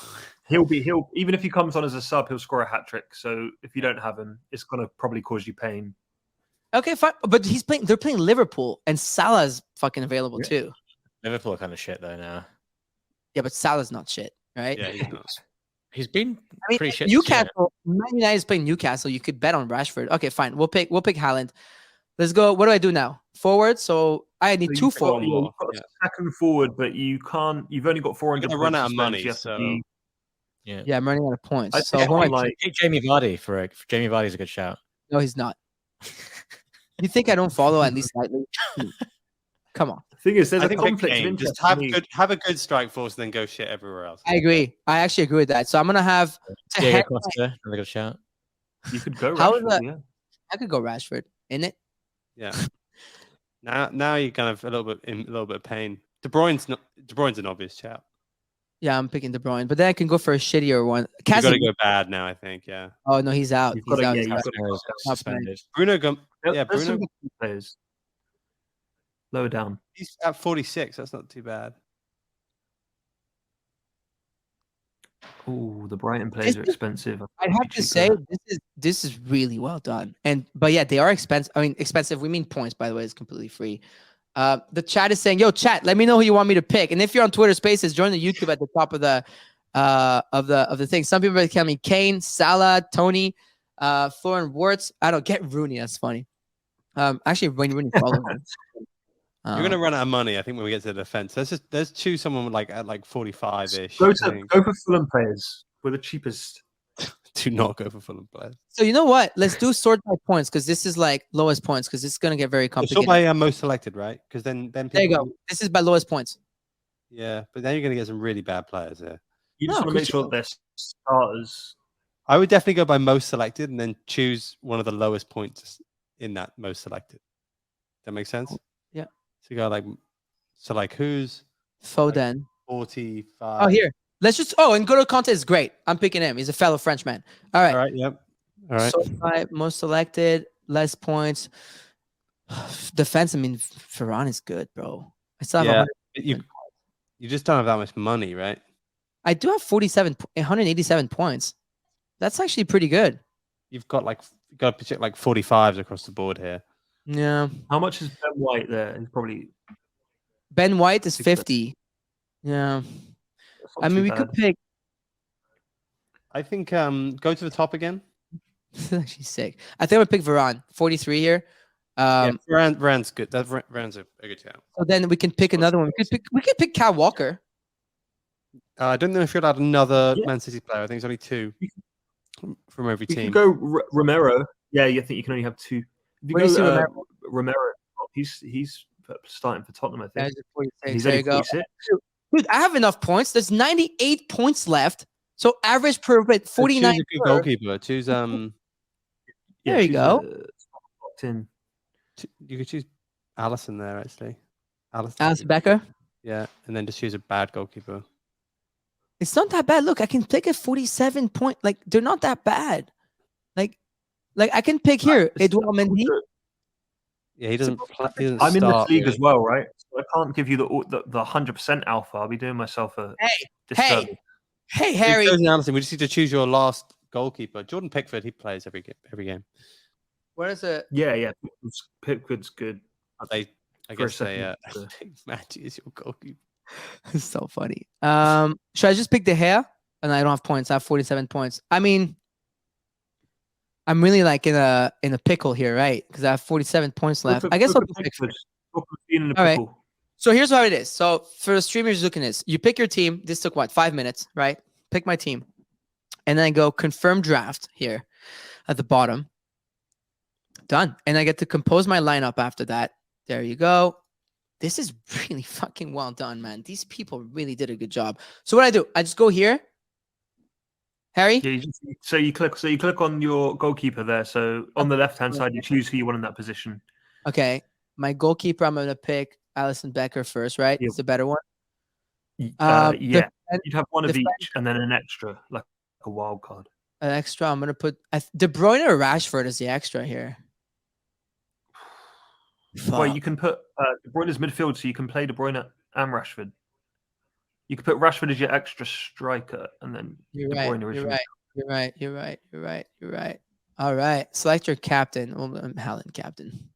He'll even if he comes on as a sub, he'll score a hat trick. So if you don't have him, it's gonna probably cause you pain. Okay, fine, but he's playing. They're playing Liverpool, and Salah's fucking available too. Liverpool are kind of shit though now. Yeah, but Salah's not shit, right? Yeah, he's not. He's been I mean, pretty shit. this year. Newcastle. Man United is playing Newcastle. You could bet on Rashford. Okay, fine. We'll pick Haaland. Let's go. What do I do now? Forward. So I need two forward. You've got a second forward, but you can't. You've only got 400. You're gonna run out of points to spend, money, you have to so- be- Yeah, I'm running out of points. I So think who am I like Take Jamie Vardy for Jamie Vardy's a good shout. No, he's not. You think I don't follow at least slightly? Come on. the thing is, there's I a think conflict of Kane, interest. just have for me. have a good strike force, and then go shit everywhere else. I agree. I actually agree with that. So I'm gonna have to Diego head- Costa, another good shout. You could go. How is Rashford, that? yeah. I could go Rashford in it. Yeah. Now you're kind of a little bit of pain. De Bruyne's an obvious shout. Yeah, I'm picking De Bruyne, but then I can go for a shittier one. You got to Casemiro. go bad now, I think. Yeah. Oh no, he's out. You've He's got to, out. yeah, He's you've out. got to Casemiro is Not suspended. Bruno, There's Bruno, some good players. Lower down. he's at 46. That's not too bad. Oh, the Brighton players are expensive. I have to say this is really well done. But yeah, they are expensive. I mean, expensive. We mean points, by the way. It's completely free. The chat is saying, "Yo, chat, let me know who you want me to pick." And if you're on Twitter Spaces, join the YouTube at the top of the thing. Some people are telling me Kane, Salah, Tony, Florian Wirtz. I don't get Rooney. That's funny. Actually, when Rooney follow him. You're gonna run out of money, I think, when we get to the defense. Let's choose someone at 45-ish. Go for Fulham players. We're the cheapest. Do not go for Fulham players. So you know what? Let's do sort by points because this is like lowest points because it's gonna get very complicated. Sort by most selected, right? Because then people, there you go. This is by lowest points. Yeah, but then you're gonna get some really bad players here. You just want to make sure that they're starters. I would definitely go by most selected and then choose one of the lowest points in that most selected. That makes sense? Yeah. So you go who's Foden. 45? Oh, here. Let's just. Oh, and N'Golo Kanté is great. I'm picking him. He's a fellow Frenchman. All right. All right. Yep. All right. Sort by most selected, less points. Defense. I mean, Varane is good, bro. I still have. You just don't have that much money, right? I do have 187 points. That's actually pretty good. You've got to project 45s across the board here. Yeah. How much is Ben White there? He's probably Ben White is 50. Yeah. I mean, we could pick. I think go to the top again. This is actually sick. I think I would pick Varane, 43 here. Varane's good. Varane's a good shout. So then we can pick another one. We could pick Kyle Walker. I don't know if you're allowed another Man City player. I think it's only 2 from every team. You could go Romero. Yeah, I think you can only have 2. If you go Romero, he's starting for Tottenham, I think. He's only 46. Dude, I have enough points. There's 98 points left. So average per bit, 49. Choose a good goalkeeper. Choose there you go. You could choose Allison there actually. Allison Becker. Yeah, and then just choose a bad goalkeeper. It's not that bad. Look, I can pick a 47 point. Like they're not that bad. Like I can pick here Edouard Mendy. Yeah, he doesn't. I'm in this league as well, right? So I can't give you the 100% alpha. I'll be doing myself a disservice. Hey, Harry. Allison, we just need to choose your last goalkeeper. Jordan Pickford, he plays every game. Where is it? Yeah. Pickford's good. I guess Matty is your goalkeeper. It's so funny. Should I just pick De Gea? And I don't have points. I have 47 points. I mean, I'm really in a pickle here, right? Because I have 47 points left. I guess I'll do Pickford. All right. So here's what it is. So for the streamers looking at this, you pick your team. This took 5 minutes, right? Pick my team. And then I go confirm draft here at the bottom. Done. And I get to compose my lineup after that. There you go. This is really fucking well done, man. These people really did a good job. So what I do, I just go here. Harry? Yeah, you click on your goalkeeper there. So on the left-hand side, you choose who you want in that position. Okay, my goalkeeper, I'm gonna pick Alison Becker first, right? Yep. It's the better one. Yeah, you'd have one of each, and then an extra, like a wild card. An extra. I'm gonna put De Bruyne or Rashford as the extra here. Well, you can put De Bruyne as midfield, so you can play De Bruyne and Rashford. You could put Rashford as your extra striker, and then You're De right. Bruyne as You're right. All right. Select your captain. I'm Haaland captain.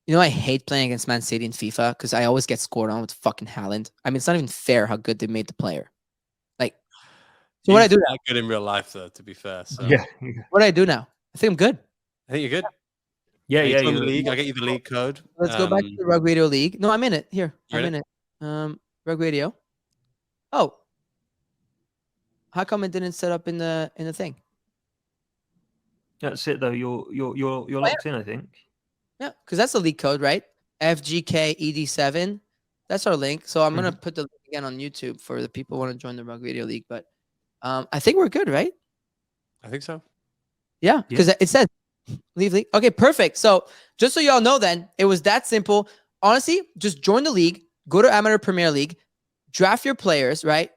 You know, I hate playing against Man City in FIFA because I always get scored on with fucking Haaland. I mean, it's not even fair how good they made the player. Like, so what I do now? Not good in real life, though. To be fair, so. Yeah. What do I do now? I think I'm good. I think you're good. Yeah. You're in the league. I'll get you the league code. Let's go back to the Rug Radio League. No, I'm in it. Here, I'm in it. Rug Radio. Oh, how come it didn't set up in the thing? That's it though. You're locked in, I think. Yeah, because that's the league code, right? FGKED7. That's our link. So I'm gonna put the link again on YouTube for the people who want to join the Rug Radio League. But I think we're good, right? I think so. Yeah, because it says leave league. Okay, perfect. So just so y'all know, then it was that simple. Honestly, just join the league. Go to Amateur Premier League. Draft your players, right?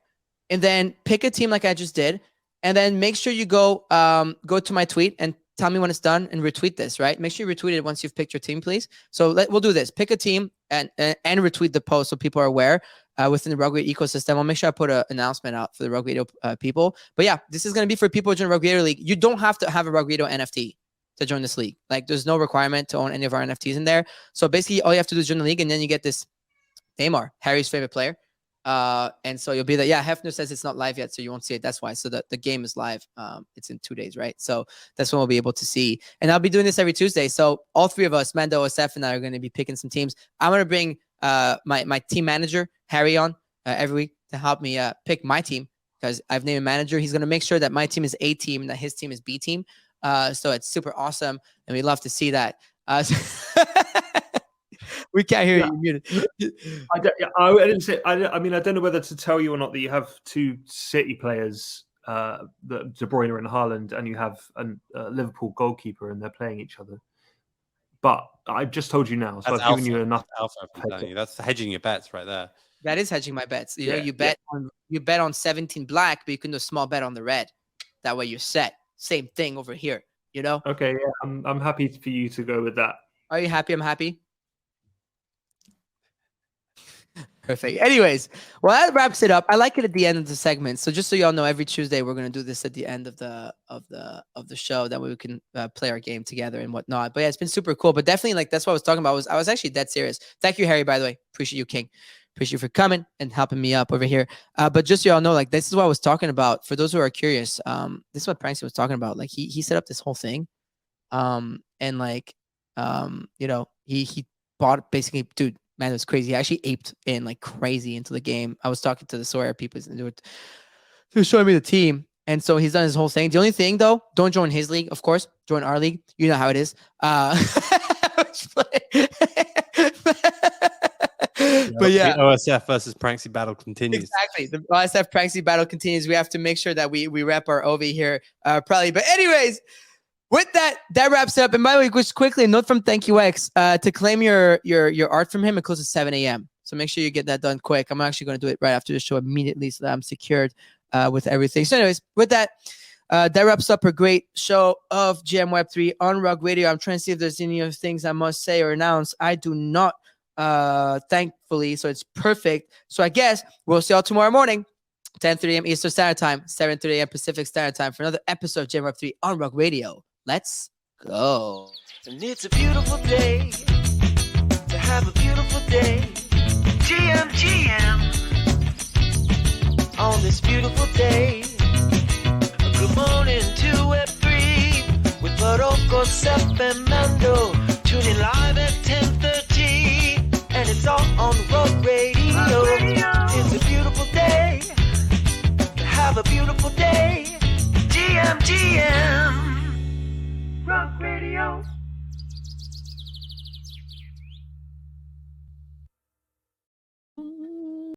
And then pick a team like I just did. And then make sure you go to my tweet and tell me when it's done and retweet this, right? Make sure you retweet it once you've picked your team, please. So we'll do this. Pick a team and retweet the post so people are aware within the Rug Radio ecosystem. I'll make sure I put an announcement out for the Rug Radio people. But yeah, this is going to be for people who join Rug Radio League. You don't have to have a Rug Radio NFT to join this league. Like, there's no requirement to own any of our NFTs in there. So basically, all you have to do is join the league, and then you get this Neymar, Harry's favorite player. And so you'll be there. Yeah, Hefner says it's not live yet, so you won't see it. That's why. So the game is live. It's in 2 days, right? So that's when we'll be able to see. And I'll be doing this every Tuesday. So all three of us, Mando, Osef, and I, are going to be picking some teams. I'm going to bring my team manager, Harry, on every week to help me pick my team, because I've named a manager. He's going to make sure that my team is A team and that his team is B team. So it's super awesome, and we love to see that. We can't hear you. Muted. I didn't say. I mean, I don't know whether to tell you or not that you have two City players, the De Bruyne and Haaland, and you have a Liverpool goalkeeper, and they're playing each other. But I've just told you now, so That's I've given you enough. That's hedging your bets right there. That is hedging my bets. You know, you bet on 17 black, but you can do a small bet on the red. That way you're set. Same thing over here. You know. Okay, yeah, I'm happy for you to go with that. Are you happy? I'm happy. Perfect. Anyways, well, that wraps it up. I like it at the end of the segment. So just so y'all know, every Tuesday we're gonna do this at the end of the show. That way we can play our game together and whatnot. But yeah, it's been super cool. But definitely, like, that's what I was talking about. I was actually dead serious. Thank you, Harry. By the way, appreciate you, King. Appreciate you for coming and helping me up over here. But just so y'all know, like, this is what I was talking about. For those who are curious, this is what Pranksy was talking about. Like, he set up this whole thing, and like, you know, he bought basically, dude. Man, it was crazy. He actually aped in like crazy into the game. I was talking to the Sorare people, and they were showing me the team. And so he's done his whole thing. The only thing, though, don't join his league, of course. Join our league. You know how it is. But yeah. The OSF versus Pranksy battle continues. Exactly. The OSF Pranksy battle continues. We have to make sure that we rep our OV here probably. But anyways, with that wraps it up. And by the way, just quickly, a note from Thank You X. To claim your art from him, it closes at 7 a.m. So make sure you get that done quick. I'm actually going to do it right after the show immediately so that I'm secured with everything. So anyways, with that wraps up a great show of GM Web3 on Rug Radio. I'm trying to see if there's any other things I must say or announce. I do not, thankfully, so it's perfect. So I guess we'll see y'all tomorrow morning, 10:30 a.m. Eastern Standard Time, 7:30 a.m. Pacific Standard Time for another episode of GM Web3 on Rug Radio. Let's go. And it's a beautiful day to have a beautiful day. GM on this beautiful day. Good morning to Web3 with Prosecutors and Mando.